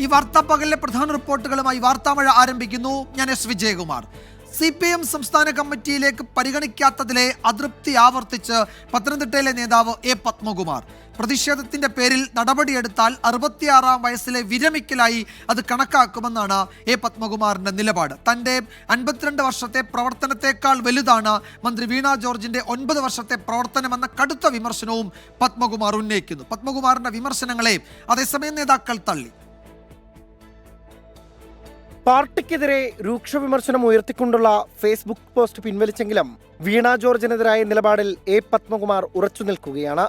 ഈ വാർത്താപ്പകലിലെ പ്രധാന റിപ്പോർട്ടുകളുമായി വാർത്താമഴ ആരംഭിക്കുന്നു. ഞാൻ എസ് വിജയകുമാർ. CPM സംസ്ഥാന കമ്മിറ്റിയിലേക്ക് പരിഗണിക്കാത്തതിലെ അതൃപ്തി ആവർത്തിച്ച് പത്തനംതിട്ടയിലെ നേതാവ് എ പത്മകുമാർ. പ്രതിഷേധത്തിന്റെ പേരിൽ നടപടിയെടുത്താൽ 66-ാം വയസ്സിലെ വിരമിക്കലായി അത് കണക്കാക്കുമെന്നാണ് എ പത്മകുമാറിന്റെ നിലപാട്. തന്റെ 52 വർഷത്തെ പ്രവർത്തനത്തെക്കാൾ വലുതാണ് മന്ത്രി വീണ ജോർജിന്റെ 9 വർഷത്തെ പ്രവർത്തനമെന്ന കടുത്ത വിമർശനവും പത്മകുമാർ ഉന്നയിക്കുന്നു. പത്മകുമാറിന്റെ വിമർശനങ്ങളെ അതേസമയം നേതാക്കൾ തള്ളി. പാർട്ടിക്കെതിരെ രൂക്ഷ വിമർശനം ഉയർത്തിക്കൊണ്ടുള്ള ഫേസ്ബുക്ക് പോസ്റ്റ് പിൻവലിച്ചെങ്കിലും വീണ ജോർജിനെതിരായ നിലപാടിൽ എ പത്മകുമാർ ഉറച്ചു നിൽക്കുകയാണ്.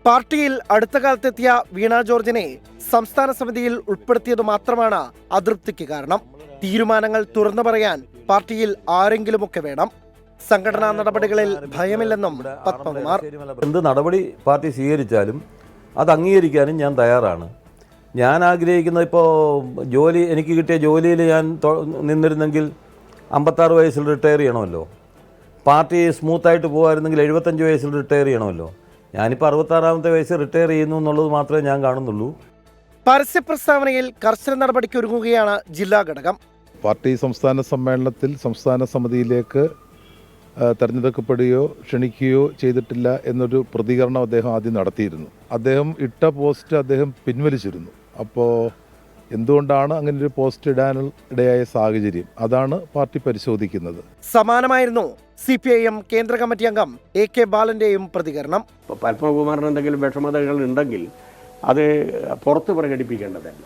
പാർട്ടിയിൽ അടുത്ത കാലത്തെത്തിയ വീണ ജോർജിനെ സംസ്ഥാന സമിതിയിൽ ഉൾപ്പെടുത്തിയത് മാത്രമാണ് അതൃപ്തിക്ക് കാരണം. തീരുമാനങ്ങൾ തുറന്നു പറയാൻ പാർട്ടിയിൽ ആരെങ്കിലുമൊക്കെ വേണം. സംഘടനാ നടപടികളിൽ ഭയമില്ലെന്നും പത്മകുമാർ. എന്ത് നടപടി പാർട്ടി സ്വീകരിച്ചാലും അത് അംഗീകരിക്കാനും ഞാൻ തയ്യാറാണ്. ഞാൻ ആഗ്രഹിക്കുന്ന ഇപ്പോൾ എനിക്ക് കിട്ടിയ ജോലിയിൽ ഞാൻ നിന്നിരുന്നെങ്കിൽ 56 വയസ്സിൽ റിട്ടയർ ചെയ്യണമല്ലോ. പാർട്ടി സ്മൂത്തായിട്ട് പോകുമായിരുന്നെങ്കിൽ 75 വയസ്സിൽ റിട്ടയർ ചെയ്യണമല്ലോ. ഞാനിപ്പോൾ 66-ാമത്തെ വയസ്സിൽ റിട്ടയർ ചെയ്യുന്നു എന്നുള്ളത് മാത്രമേ ഞാൻ കാണുന്നുള്ളൂ. പരസ്യ പ്രസ്താവനയിൽ കർശന നടപടിക്ക് ഒരുങ്ങുകയാണ് ജില്ലാ ഘടകം. പാർട്ടി സംസ്ഥാന സമ്മേളനത്തിൽ സംസ്ഥാന സമിതിയിലേക്ക് തെരഞ്ഞെടുക്കപ്പെടുകയോ ക്ഷണിക്കുകയോ ചെയ്തിട്ടില്ല എന്നൊരു പ്രതികരണം അദ്ദേഹം ആദ്യം നടത്തിയിരുന്നു. അദ്ദേഹം ഇട്ട പോസ്റ്റ് അദ്ദേഹം പിൻവലിച്ചിരുന്നു. അപ്പോൾ എന്തുകൊണ്ടാണ് അങ്ങനെ ഒരു പോസ്റ്റ് ഇടാനിടയായ സാഹചര്യം, അതാണ് പാർട്ടി പരിശോധിക്കുന്നത്. സമാനമായിരുന്നു CPIM കേന്ദ്ര കമ്മിറ്റി അംഗം AK ബാലന്റെയും പ്രതികരണം. പത്മകുമാറിന് എന്തെങ്കിലും വിഷമതകൾ ഉണ്ടെങ്കിൽ അത് പുറത്ത് പ്രകടിപ്പിക്കേണ്ടതല്ല.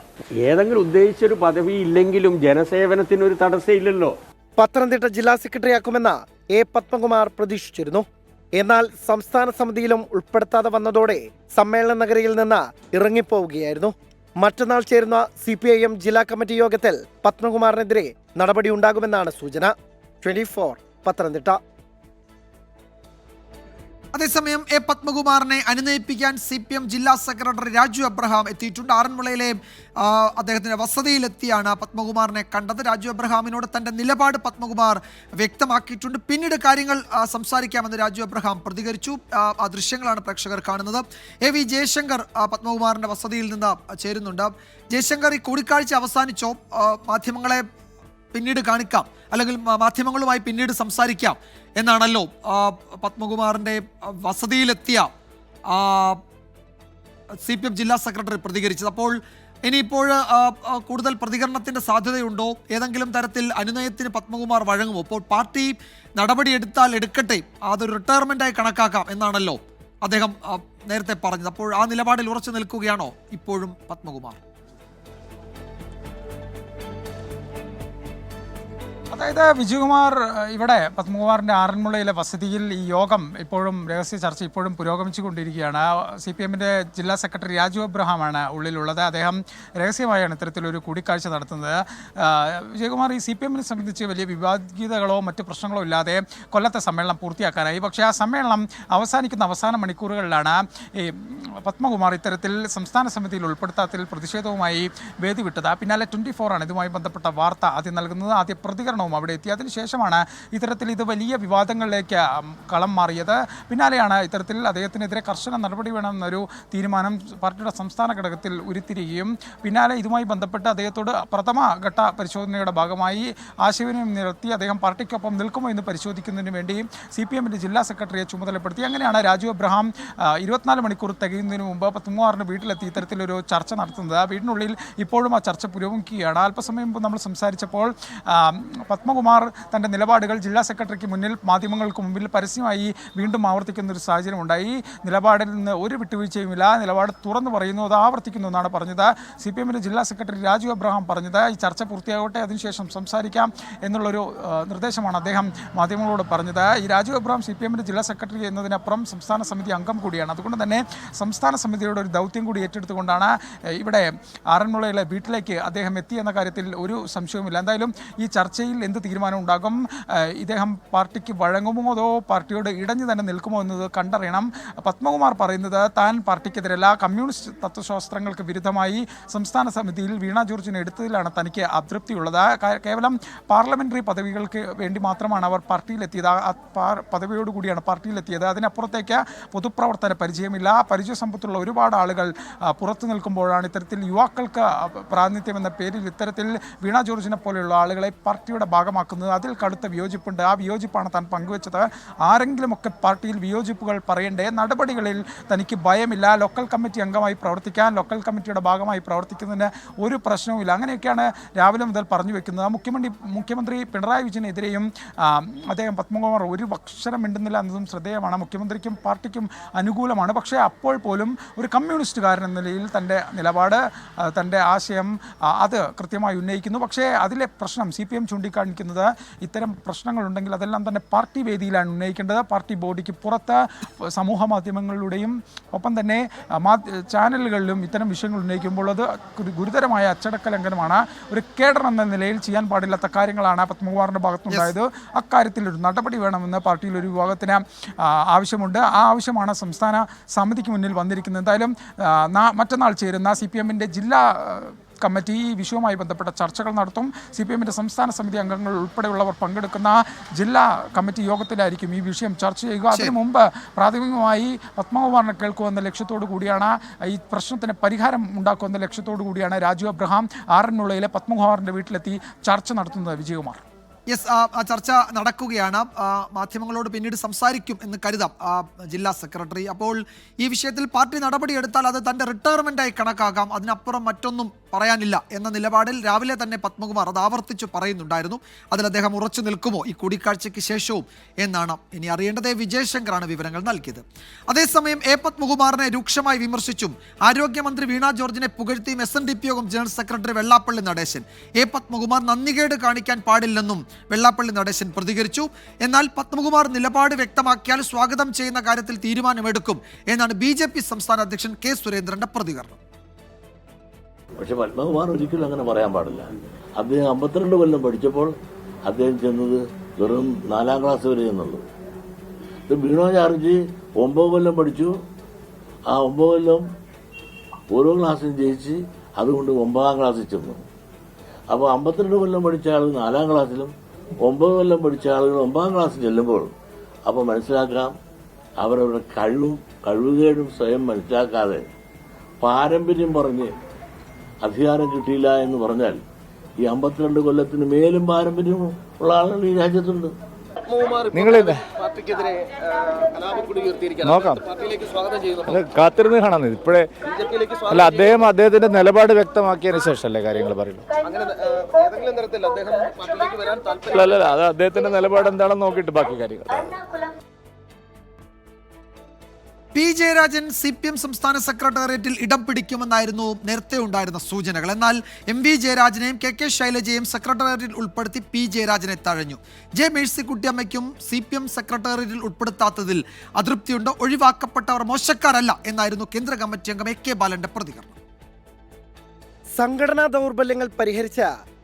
ഏതെങ്കിലും ഉദ്ദേശിച്ചൊരു പദവി ഇല്ലെങ്കിലും ജനസേവനത്തിനൊരു തടസ്സമില്ലല്ലോ. പത്തനംതിട്ട ജില്ലാ സെക്രട്ടറിയാക്കുമെന്ന എ പത്മകുമാർ പ്രതീക്ഷിച്ചിരുന്നു. എന്നാൽ സംസ്ഥാന സമിതിയിലും ഉൾപ്പെടുത്താതെ വന്നതോടെ സമ്മേളന നഗരിയിൽ നിന്ന് ഇറങ്ങിപ്പോവുകയായിരുന്നു. മറ്റന്നാൾ ചേരുന്ന CPIM ജില്ലാ കമ്മിറ്റി യോഗത്തിൽ പത്മകുമാറിനെതിരെ നടപടിയുണ്ടാകുമെന്നാണ് സൂചന. 24 പത്തനംതിട്ട. അതേസമയം എ പത്മകുമാറിനെ അനുനയിപ്പിക്കാൻ CPM ജില്ലാ സെക്രട്ടറി രാജു അബ്രഹാം എത്തിയിട്ടുണ്ട്. ആറന്മുളയിലെ അദ്ദേഹത്തിന്റെ വസതിയിലെത്തിയാണ് പത്മകുമാറിനെ കണ്ടത്. രാജു അബ്രഹാമിനോട് തന്റെ നിലപാട് പത്മകുമാർ വ്യക്തമാക്കിയിട്ടുണ്ട്. പിന്നീട് കാര്യങ്ങൾ സംസാരിക്കാമെന്ന് രാജു അബ്രഹാം പ്രതികരിച്ചു. ആ ദൃശ്യങ്ങളാണ് പ്രേക്ഷകർ കാണുന്നത്. AV ജയശങ്കർ പത്മകുമാറിന്റെ വസതിയിൽ നിന്ന് ചേരുന്നുണ്ട്. ജയശങ്കർ, ഈ കൂടിക്കാഴ്ച അവസാനിച്ചോ? മാധ്യമങ്ങളെ പിന്നീട് കാണിക്കാം, അല്ലെങ്കിൽ മാധ്യമങ്ങളുമായി പിന്നീട് സംസാരിക്കാം എന്നാണല്ലോ പത്മകുമാറിന്റെ വസതിയിലെത്തിയ CPM ജില്ലാ സെക്രട്ടറി പ്രതികരിച്ചത്. അപ്പോൾ ഇനിയിപ്പോൾ കൂടുതൽ പ്രതികരണത്തിന്റെ സാധ്യതയുണ്ടോ? ഏതെങ്കിലും തരത്തിൽ അനുനയത്തിന് പത്മകുമാർ വഴങ്ങുമോ? അപ്പോൾ പാർട്ടി നടപടിയെടുത്താൽ എടുക്കട്ടെ, അതൊരു റിട്ടയർമെന്റായി കണക്കാക്കാം എന്നാണല്ലോ അദ്ദേഹം നേരത്തെ പറഞ്ഞത്. അപ്പോൾ ആ നിലപാടിൽ ഉറച്ചു നിൽക്കുകയാണോ ഇപ്പോഴും പത്മകുമാർ? അതായത് വിജയകുമാർ, ഇവിടെ പത്മകുമാറിൻ്റെ ആറന്മുളയിലെ വസതിയിൽ ഈ യോഗം ഇപ്പോഴും രഹസ്യ ചർച്ച ഇപ്പോഴും പുരോഗമിച്ചുകൊണ്ടിരിക്കുകയാണ്. CPMൻ്റെ ജില്ലാ സെക്രട്ടറി രാജു അബ്രഹാമാണ് ഉള്ളിലുള്ളത്. അദ്ദേഹം രഹസ്യമായാണ് ഇത്തരത്തിലൊരു കൂടിക്കാഴ്ച നടത്തുന്നത്. വിജയകുമാർ, ഈ CPMനെ സംബന്ധിച്ച് വലിയ വിവാദിതകളോ മറ്റ് പ്രശ്നങ്ങളോ ഇല്ലാതെ കൊല്ലത്തെ സമ്മേളനം പൂർത്തിയാക്കാനായി. പക്ഷേ ആ സമ്മേളനം അവസാനിക്കുന്ന അവസാന മണിക്കൂറുകളിലാണ് ഈ പത്മകുമാർ ഇത്തരത്തിൽ സംസ്ഥാന സമിതിയിൽ ഉൾപ്പെടുത്താത്തതിൽ പ്രതിഷേധവുമായി വേദി വിട്ടത്. പിന്നാലെ 24 ആണ് ഇതുമായി ബന്ധപ്പെട്ട വാർത്ത ആദ്യം നൽകുന്നത്. ആദ്യ പ്രതികരണവും അവിടെ എത്തി. അതിനുശേഷമാണ് ഇത്തരത്തിൽ ഇത് വലിയ വിവാദങ്ങളിലേക്ക് കളം മാറിയത്. പിന്നാലെയാണ് ഇത്തരത്തിൽ അദ്ദേഹത്തിനെതിരെ കർശന നടപടി വേണമെന്നൊരു തീരുമാനം പാർട്ടിയുടെ സംസ്ഥാന ഘടകത്തിൽ ഉരുത്തിരിക്കുകയും പിന്നാലെ ഇതുമായി ബന്ധപ്പെട്ട് അദ്ദേഹത്തോട് പ്രഥമ ഘട്ട പരിശോധനയുടെ ഭാഗമായി ആശയവിനിമയം നടത്തി അദ്ദേഹം പാർട്ടിക്കൊപ്പം നിൽക്കുമോ എന്ന് പരിശോധിക്കുന്നതിന് വേണ്ടി CPMൻ്റെ ജില്ലാ സെക്രട്ടറിയെ ചുമതലപ്പെടുത്തി. അങ്ങനെയാണ് രാജു അബ്രഹാം 24 മണിക്കൂർ തികയുന്നതിന് മുമ്പ് പത്മകുമാറിൻ്റെ വീട്ടിലെത്തി ഇത്തരത്തിലൊരു ചർച്ച നടത്തുന്നത്. വീടിനുള്ളിൽ ഇപ്പോഴും ആ ചർച്ച പുരോഗമിക്കുകയാണ്. അല്പസമയം മുമ്പ് നമ്മൾ സംസാരിച്ചപ്പോൾ പത്മകുമാർ തൻ്റെ നിലപാടുകൾ ജില്ലാ സെക്രട്ടറിക്ക് മുന്നിൽ മാധ്യമങ്ങൾക്ക് മുമ്പിൽ പരസ്യമായി വീണ്ടും ആവർത്തിക്കുന്ന ഒരു സാഹചര്യം ഉണ്ടായി. നിലപാടിൽ നിന്ന് ഒരു വിട്ടുവീഴ്ചയുമില്ല, നിലപാട് തുറന്നു പറയുന്നു, അത് ആവർത്തിക്കുന്നു എന്നാണ് പറഞ്ഞത്. CPMൻ്റെ ജില്ലാ സെക്രട്ടറി രാജു അബ്രഹാം പറഞ്ഞത്. ഈ ചർച്ച പൂർത്തിയാകട്ടെ, അതിനുശേഷം സംസാരിക്കാം എന്നുള്ളൊരു നിർദ്ദേശമാണ് അദ്ദേഹം മാധ്യമങ്ങളോട് പറഞ്ഞത്. ഈ രാജു അബ്രഹാം CPMൻ്റെ ജില്ലാ സെക്രട്ടറി എന്നതിനപ്പുറം സംസ്ഥാന സമിതി അംഗം കൂടിയാണ്. അതുകൊണ്ട് തന്നെ സംസ്ഥാന സമിതിയുടെ ഒരു ദൗത്യം കൂടി ഏറ്റെടുത്തുകൊണ്ടാണ് ഇവിടെ ആറന്മുളയിലെ വീട്ടിലേക്ക് അദ്ദേഹം എത്തി എന്ന കാര്യത്തിൽ ഒരു സംശയവുമില്ല. എന്തായാലും ഈ ചർച്ചയിൽ എന്ത് തീരുമാനം ഉണ്ടാകും, ഇദ്ദേഹം പാർട്ടിക്ക് വഴങ്ങുമോ അതോ പാർട്ടിയോട് ഇടഞ്ഞു തന്നെ നിൽക്കുമോ എന്നത് കണ്ടറിയണം. പത്മകുമാർ പറയുന്നത് താൻ പാർട്ടിക്കെതിരല്ല, കമ്മ്യൂണിസ്റ്റ് തത്വശാസ്ത്രങ്ങൾക്ക് വിരുദ്ധമായി സംസ്ഥാന സമിതിയിൽ വീണ ജോർജിനെ എടുത്തതിലാണ് തനിക്ക് അതൃപ്തിയുള്ളത്. കേവലം പാർലമെന്ററി പദവികൾക്ക് വേണ്ടി മാത്രമാണ് അവർ പാർട്ടിയിലെത്തിയത്, ആ പദവിയോടുകൂടിയാണ് പാർട്ടിയിലെത്തിയത്. അതിനപ്പുറത്തേക്ക് പൊതുപ്രവർത്തന പരിചയമില്ല. പരിചയസമ്പത്തുള്ള ഒരുപാട് ആളുകൾ പുറത്തു നിൽക്കുമ്പോഴാണ് ഇത്തരത്തിൽ യുവാക്കൾക്ക് പ്രാതിനിധ്യം എന്ന പേരിൽ ഇത്തരത്തിൽ വീണ ജോർജിനെ പോലെയുള്ള ആളുകളെ പാർട്ടിയുടെ ഭാഗമാക്കുന്നത്. അതിൽ കടുത്ത വിയോജിപ്പുണ്ട്. ആ വിയോജിപ്പാണ് താൻ പങ്കുവച്ചത്. ആരെങ്കിലുമൊക്കെ പാർട്ടിയിൽ വിയോജിപ്പുകൾ പറയണ്ടേ, നടപടികളിൽ തനിക്ക് ഭയമില്ല, ലോക്കൽ കമ്മിറ്റി അംഗമായി പ്രവർത്തിക്കാൻ, ലോക്കൽ കമ്മിറ്റിയുടെ ഭാഗമായി പ്രവർത്തിക്കുന്നതിന് ഒരു പ്രശ്നവുമില്ല. അങ്ങനെയൊക്കെയാണ് രാവിലെ മുതൽ പറഞ്ഞു വെക്കുന്നത്. മുഖ്യമന്ത്രി പിണറായി വിജയനെതിരെയും അദ്ദേഹം പത്മകുമാർ ഒരു അക്ഷരം മിണ്ടുന്നില്ല എന്നതും ശ്രദ്ധേയമാണ്. മുഖ്യമന്ത്രിക്കും പാർട്ടിക്കും അനുകൂലമാണ്. പക്ഷേ അപ്പോൾ പോലും ഒരു കമ്മ്യൂണിസ്റ്റുകാരൻ എന്ന നിലയിൽ തൻ്റെ നിലപാട്, തൻ്റെ ആശയം അത് കൃത്യമായി ഉന്നയിക്കുന്നു. പക്ഷേ അതിലെ പ്രശ്നം CPM ചൂണ്ടിക്കാണിക്കുന്നത് ഇത്തരം പ്രശ്നങ്ങളുണ്ടെങ്കിൽ അതെല്ലാം തന്നെ പാർട്ടി വേദിയിലാണ് ഉന്നയിക്കേണ്ടത്. പാർട്ടി ബോഡിക്ക് പുറത്ത് സമൂഹ മാധ്യമങ്ങളിലൂടെയും ഒപ്പം തന്നെ ചാനലുകളിലും ഇത്തരം വിഷയങ്ങൾ ഉന്നയിക്കുമ്പോൾ അത് ഗുരുതരമായ അച്ചടക്ക ലംഘനമാണ്. ഒരു കേഡർ എന്ന നിലയിൽ ചെയ്യാൻ പാടില്ലാത്ത കാര്യങ്ങളാണ് പത്മകുമാറിൻ്റെ ഭാഗത്തുണ്ടായത്. അക്കാര്യത്തിൽ ഒരു നടപടി വേണമെന്ന് പാർട്ടിയിൽ ഒരു വിഭാഗത്തിന് ആവശ്യമുണ്ട്. ആ ആവശ്യമാണ് സംസ്ഥാന സമിതിക്ക് മുന്നിൽ വന്നിരിക്കുന്നത്. എന്തായാലും മറ്റന്നാൾ ചേരുന്ന CPM-ൻ്റെ ജില്ലാ കമ്മിറ്റി ഈ വിഷയവുമായി ബന്ധപ്പെട്ട ചർച്ചകൾ നടത്തും. CPM-ൻ്റെ സംസ്ഥാന സമിതി അംഗങ്ങൾ ഉൾപ്പെടെയുള്ളവർ പങ്കെടുക്കുന്ന ജില്ലാ കമ്മിറ്റി യോഗത്തിലായിരിക്കും ഈ വിഷയം ചർച്ച ചെയ്യുക. അതിനു മുമ്പ് പ്രാഥമികമായി പത്മകുമാറിനെ കേൾക്കുമെന്ന ലക്ഷ്യത്തോടു കൂടിയാണ്, ഈ പ്രശ്നത്തിന് പരിഹാരം ഉണ്ടാക്കുമെന്ന ലക്ഷ്യത്തോടു കൂടിയാണ് രാജു അബ്രഹാം ആറന്മുളയിലെ പത്മകുമാറിൻ്റെ വീട്ടിലെത്തി ചർച്ച നടത്തുന്നത്. വിജയകുമാർ. യെസ്, ആ ചർച്ച നടക്കുകയാണ്. മാധ്യമങ്ങളോട് പിന്നീട് സംസാരിക്കും എന്ന് കരുതാം ജില്ലാ സെക്രട്ടറി. അപ്പോൾ ഈ വിഷയത്തിൽ പാർട്ടി നടപടിയെടുത്താൽ അത് തൻ്റെ റിട്ടയർമെൻറ്റായി കണക്കാക്കാം, അതിനപ്പുറം മറ്റൊന്നും പറയാനില്ല എന്ന നിലപാടിൽ രാവിലെ തന്നെ പത്മകുമാർ അത് ആവർത്തിച്ചു പറയുന്നുണ്ടായിരുന്നു. അതിൽ അദ്ദേഹം ഉറച്ചു നിൽക്കുമോ ഈ കൂടിക്കാഴ്ചയ്ക്ക് ശേഷവും എന്നാണ് ഇനി അറിയേണ്ടത്. വിജയശങ്കറാണ് വിവരങ്ങൾ നൽകിയത്. അതേസമയം പത്മകുമാറിനെ രൂക്ഷമായി വിമർശിച്ചും ആരോഗ്യമന്ത്രി വീണ ജോർജിനെ പുകഴ്ത്തിയും SNDP യോഗം ജനറൽ സെക്രട്ടറി വെള്ളാപ്പള്ളി നടേശൻ. പത്മകുമാർ നന്ദികേട് കാണിക്കാൻ പാടില്ലെന്നും വെള്ളാപ്പള്ളി നടേശൻ പ്രതികരിച്ചു. എന്നാൽ പത്മകുമാർ നിലപാട് വ്യക്തമാക്കിയാൽ സ്വാഗതം ചെയ്യുന്ന കാര്യത്തിൽ തീരുമാനമെടുക്കും എന്നാണ് BJP സംസ്ഥാന അധ്യക്ഷൻ K. സുരേന്ദ്രന്റെ പ്രതികരണം. പക്ഷെ പത്മകുമാർ ഒരിക്കലും അങ്ങനെ പറയാൻ പാടില്ല. അദ്ദേഹം 52 കൊല്ലം പഠിച്ചപ്പോൾ അദ്ദേഹം ചെന്നത് വെറും 4ാം ക്ലാസ് വരെ എന്നുള്ളൂ. വീണ ജോർജ് 9 കൊല്ലം പഠിച്ചു. ആ 9 കൊല്ലം ഓരോ ക്ലാസ്സിലും ജയിച്ച് അതുകൊണ്ട് 9ാം ക്ലാസ്സിൽ ചെന്നു. അപ്പോൾ 52 കൊല്ലം പഠിച്ച ആൾ 4ാം ക്ലാസ്സിലും 9 കൊല്ലം പഠിച്ച ആളുകൾ 9ാം ക്ലാസ്സിൽ ചെല്ലുമ്പോൾ അപ്പോൾ മനസ്സിലാക്കാം അവരവരുടെ കഴിവുകേടും സ്വയം മനസ്സിലാക്കാതെ പാരമ്പര്യം പറഞ്ഞ് അധികാരം കിട്ടിയില്ല എന്ന് പറഞ്ഞാൽ ഈ 52 കൊല്ലത്തിന് മേലും പാരമ്പര്യം ഉള്ള ആളുകൾ ഈ രാജ്യത്തുണ്ട്. നോക്കാം, കാത്തിരുന്ന് കാണാം. ഇപ്പോഴേ അല്ല, അദ്ദേഹത്തിന്റെ നിലപാട് വ്യക്തമാക്കിയതിനു ശേഷമല്ലേ കാര്യങ്ങൾ പറയുള്ളൂ. അല്ല, അത് അദ്ദേഹത്തിന്റെ നിലപാട് എന്താണെന്ന് നോക്കിയിട്ട് ബാക്കി കാര്യങ്ങൾ. P. ജയരാജൻ CPM സംസ്ഥാന സെക്രട്ടേറിയറ്റിൽ ഇടം പിടിക്കുമെന്നായിരുന്നു നേരത്തെ ഉണ്ടായിരുന്ന സൂചനകൾ. എന്നാൽ MV ജയരാജനെയും KK ശൈലജയെയും സെക്രട്ടേറിയറ്റിൽ ഉൾപ്പെടുത്തി P. ജയരാജനെ തഴഞ്ഞു. J. മേഴ്സിക്കുട്ടിയമ്മയ്ക്കും CPM സെക്രട്ടേറിയറ്റിൽ ഉൾപ്പെടുത്താത്തതിൽ അതൃപ്തിയുണ്ട്. ഒഴിവാക്കപ്പെട്ടവർ മോശക്കാരല്ല എന്നായിരുന്നു കേന്ദ്ര കമ്മിറ്റി അംഗം AK ബാലന്റെ പ്രതികരണം. സംഘടനാ ദൗർബല്യങ്ങൾ പരിഹരിച്ച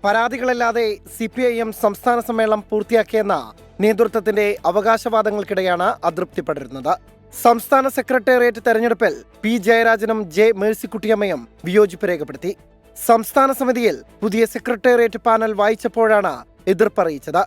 പരാതികളില്ലാതെ CPIM സംസ്ഥാന സമ്മേളനം പൂർത്തിയാക്കിയെന്ന നേതൃത്വത്തിന്റെ അവകാശവാദങ്ങൾക്കിടെയാണ് അതൃപ്തി പടരുന്നത്. സംസ്ഥാന സെക്രട്ടേറിയറ്റ് തെരഞ്ഞെടുപ്പിൽ P. ജയരാജനും J. മേഴ്സിക്കുട്ടിയമ്മയും വിയോജിപ്പ് രേഖപ്പെടുത്തി. സംസ്ഥാന സമിതിയിൽ പുതിയ സെക്രട്ടേറിയറ്റ് പാനൽ വായിച്ചപ്പോഴാണ് എതിർപ്പറിയിച്ചത്.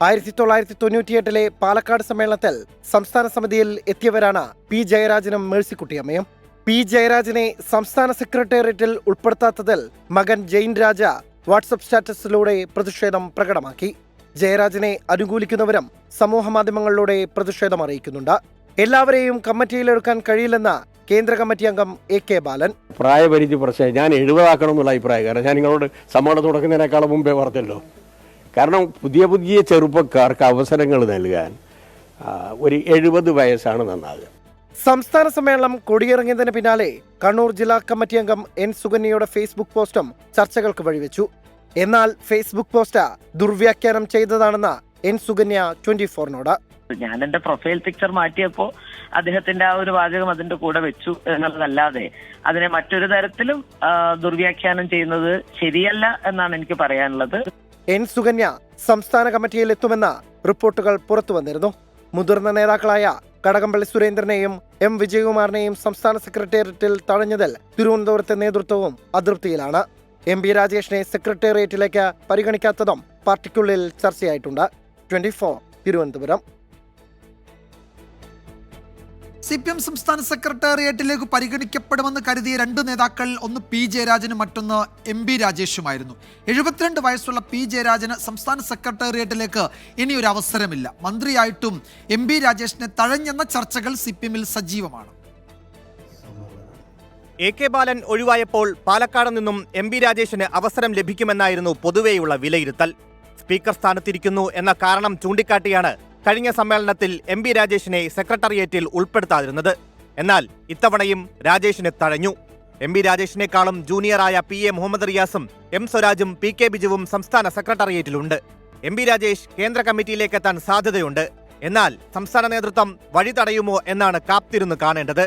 1998 പാലക്കാട് സമ്മേളനത്തിൽ സംസ്ഥാന സമിതിയിൽ എത്തിയവരാണ് P. ജയരാജനും മേഴ്സിക്കുട്ടിയമ്മയും. P. ജയരാജനെ സംസ്ഥാന സെക്രട്ടേറിയറ്റിൽ ഉൾപ്പെടുത്താത്തതിൽ മകൻ ജെയിൻ രാജ വാട്സപ്പ് സ്റ്റാറ്റസിലൂടെ പ്രതിഷേധം പ്രകടമാക്കി. ജയരാജനെ അനുകൂലിക്കുന്നവരും സമൂഹമാധ്യമങ്ങളിലൂടെ പ്രതിഷേധം അറിയിക്കുന്നുണ്ട്. എല്ലാവരെയും കമ്മിറ്റിയിലെടുക്കാൻ കഴിയില്ലെന്ന കേന്ദ്ര കമ്മിറ്റി അംഗം AK ബാലൻ. പ്രായപരിധി പ്രശ്നം ഞാൻ 70 ആക്കണം എന്നുള്ള അഭിപ്രായം. കാരണം ഞാൻ നിങ്ങളോട് സമ്മേളനം തുടങ്ങുന്നതിനേക്കാളും മുമ്പേ പറഞ്ഞല്ലോ. കാരണം പുതിയ ചെറുപ്പക്കാർക്ക് അവസരങ്ങൾ നൽകാൻ ഒരു 70 വയസ്സാണ് നന്നാകുക. സംസ്ഥാന സമ്മേളനം കൊടിയിറങ്ങിയതിന് പിന്നാലെ കണ്ണൂർ ജില്ലാ കമ്മിറ്റി അംഗം N. സുകന്യയുടെ ഫേസ്ബുക്ക് പോസ്റ്റും ചർച്ചകൾക്ക് വഴിവെച്ചു. എന്നാൽ ഫേസ്ബുക്ക് പോസ്റ്റ് ദുർവ്യാഖ്യാനം ചെയ്തതാണെന്ന് N. സുകന്യ 24-നോട്. ഞാൻ എന്റെ പ്രൊഫൈൽ പിക്ചർ മാറ്റിയപ്പോൾ അദ്ദേഹത്തിന്റെ ആ ഒരു വാചകം അതിന്റെ കൂടെ വെച്ചു എന്നുള്ളതല്ലാതെ അതിനെ മറ്റൊരു തരത്തിലും ദുർവ്യാഖ്യാനം ചെയ്യുന്നത് ശരിയല്ല എന്നാണ് എനിക്ക് പറയാനുള്ളത്. എൻ സുകന്യ സംസ്ഥാന കമ്മിറ്റിയിൽ എത്തുമെന്ന റിപ്പോർട്ടുകൾ പുറത്തു വന്നിരുന്നു. മുതിർന്ന നേതാക്കളായ കടകംപള്ളി സുരേന്ദ്രനെയും എം വിജയകുമാറിനെയും സംസ്ഥാന സെക്രട്ടേറിയറ്റിൽ തഴഞ്ഞതിൽ തിരുവനന്തപുരത്തെ നേതൃത്വവും അതൃപ്തിയിലാണ്. എം പി രാജേഷിനെ സെക്രട്ടേറിയറ്റിലേക്ക് പരിഗണിക്കാത്തതും പാർട്ടിക്കുള്ളിൽ ചർച്ചയായിട്ടുണ്ട്. 24 തിരുവനന്തപുരം. CPM സംസ്ഥാന സെക്രട്ടേറിയറ്റിലേക്ക് പരിഗണിക്കപ്പെടുമെന്ന് കരുതിയ രണ്ട് നേതാക്കൾ, ഒന്ന് പി ജയരാജനും മറ്റൊന്ന് MB രാജേഷുമായിരുന്നു. 72 വയസ്സുള്ള പി ജയരാജന് സംസ്ഥാന സെക്രട്ടേറിയറ്റിലേക്ക് ഇനിയൊരു അവസരമില്ല. മന്ത്രിയായിട്ടും MB രാജേഷിനെ തഴഞ്ഞെന്ന ചർച്ചകൾ CPM-ൽ സജീവമാണ്. AK ബാലൻ ഒഴിവായപ്പോൾ പാലക്കാട് നിന്നും MB രാജേഷിന് അവസരം ലഭിക്കുമെന്നായിരുന്നു പൊതുവെയുള്ള വിലയിരുത്തൽ. സ്പീക്കർ സ്ഥാനത്തിരിക്കുന്നു എന്ന കാരണം ചൂണ്ടിക്കാട്ടിയാണ് കഴിഞ്ഞ സമ്മേളനത്തിൽ MB രാജേഷിനെ സെക്രട്ടേറിയറ്റിൽ ഉൾപ്പെടുത്താതിരുന്നത്. എന്നാൽ ഇത്തവണയും രാജേഷിനെ തഴഞ്ഞു. MB രാജേഷിനേക്കാളും ജൂനിയറായ PA Muhammad റിയാസും M സ്വരാജും PK ബിജുവും സംസ്ഥാന സെക്രട്ടേറിയറ്റിലുണ്ട്. MB രാജേഷ് കേന്ദ്ര കമ്മിറ്റിയിലേക്ക് എത്താൻ സാധ്യതയുണ്ട്. എന്നാൽ സംസ്ഥാന നേതൃത്വം വഴി തടയുമോ എന്നാണ് കാത്തിരുന്ന് കാണേണ്ടത്.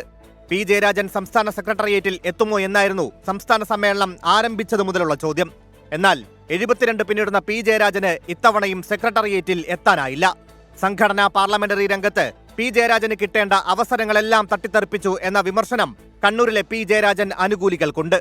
പി ജയരാജൻ സംസ്ഥാന സെക്രട്ടേറിയറ്റിൽ എത്തുമോ എന്നായിരുന്നു സംസ്ഥാന സമ്മേളനം ആരംഭിച്ചത് മുതലുള്ള ചോദ്യം. എന്നാൽ 72 പിന്നിടുന്ന പി ജയരാജന് ഇത്തവണയും സെക്രട്ടേറിയറ്റിൽ എത്താനായില്ല. സംഘടനാ പാർലമെന്ററി രംഗത്ത് പി ജയരാജന് കിട്ടേണ്ട അവസരങ്ങളെല്ലാം തട്ടിത്തെറിപ്പിച്ചു എന്ന വിമർശനം കണ്ണൂരിലെ പി ജയരാജൻ അനുകൂലികൾക്കുണ്ട്.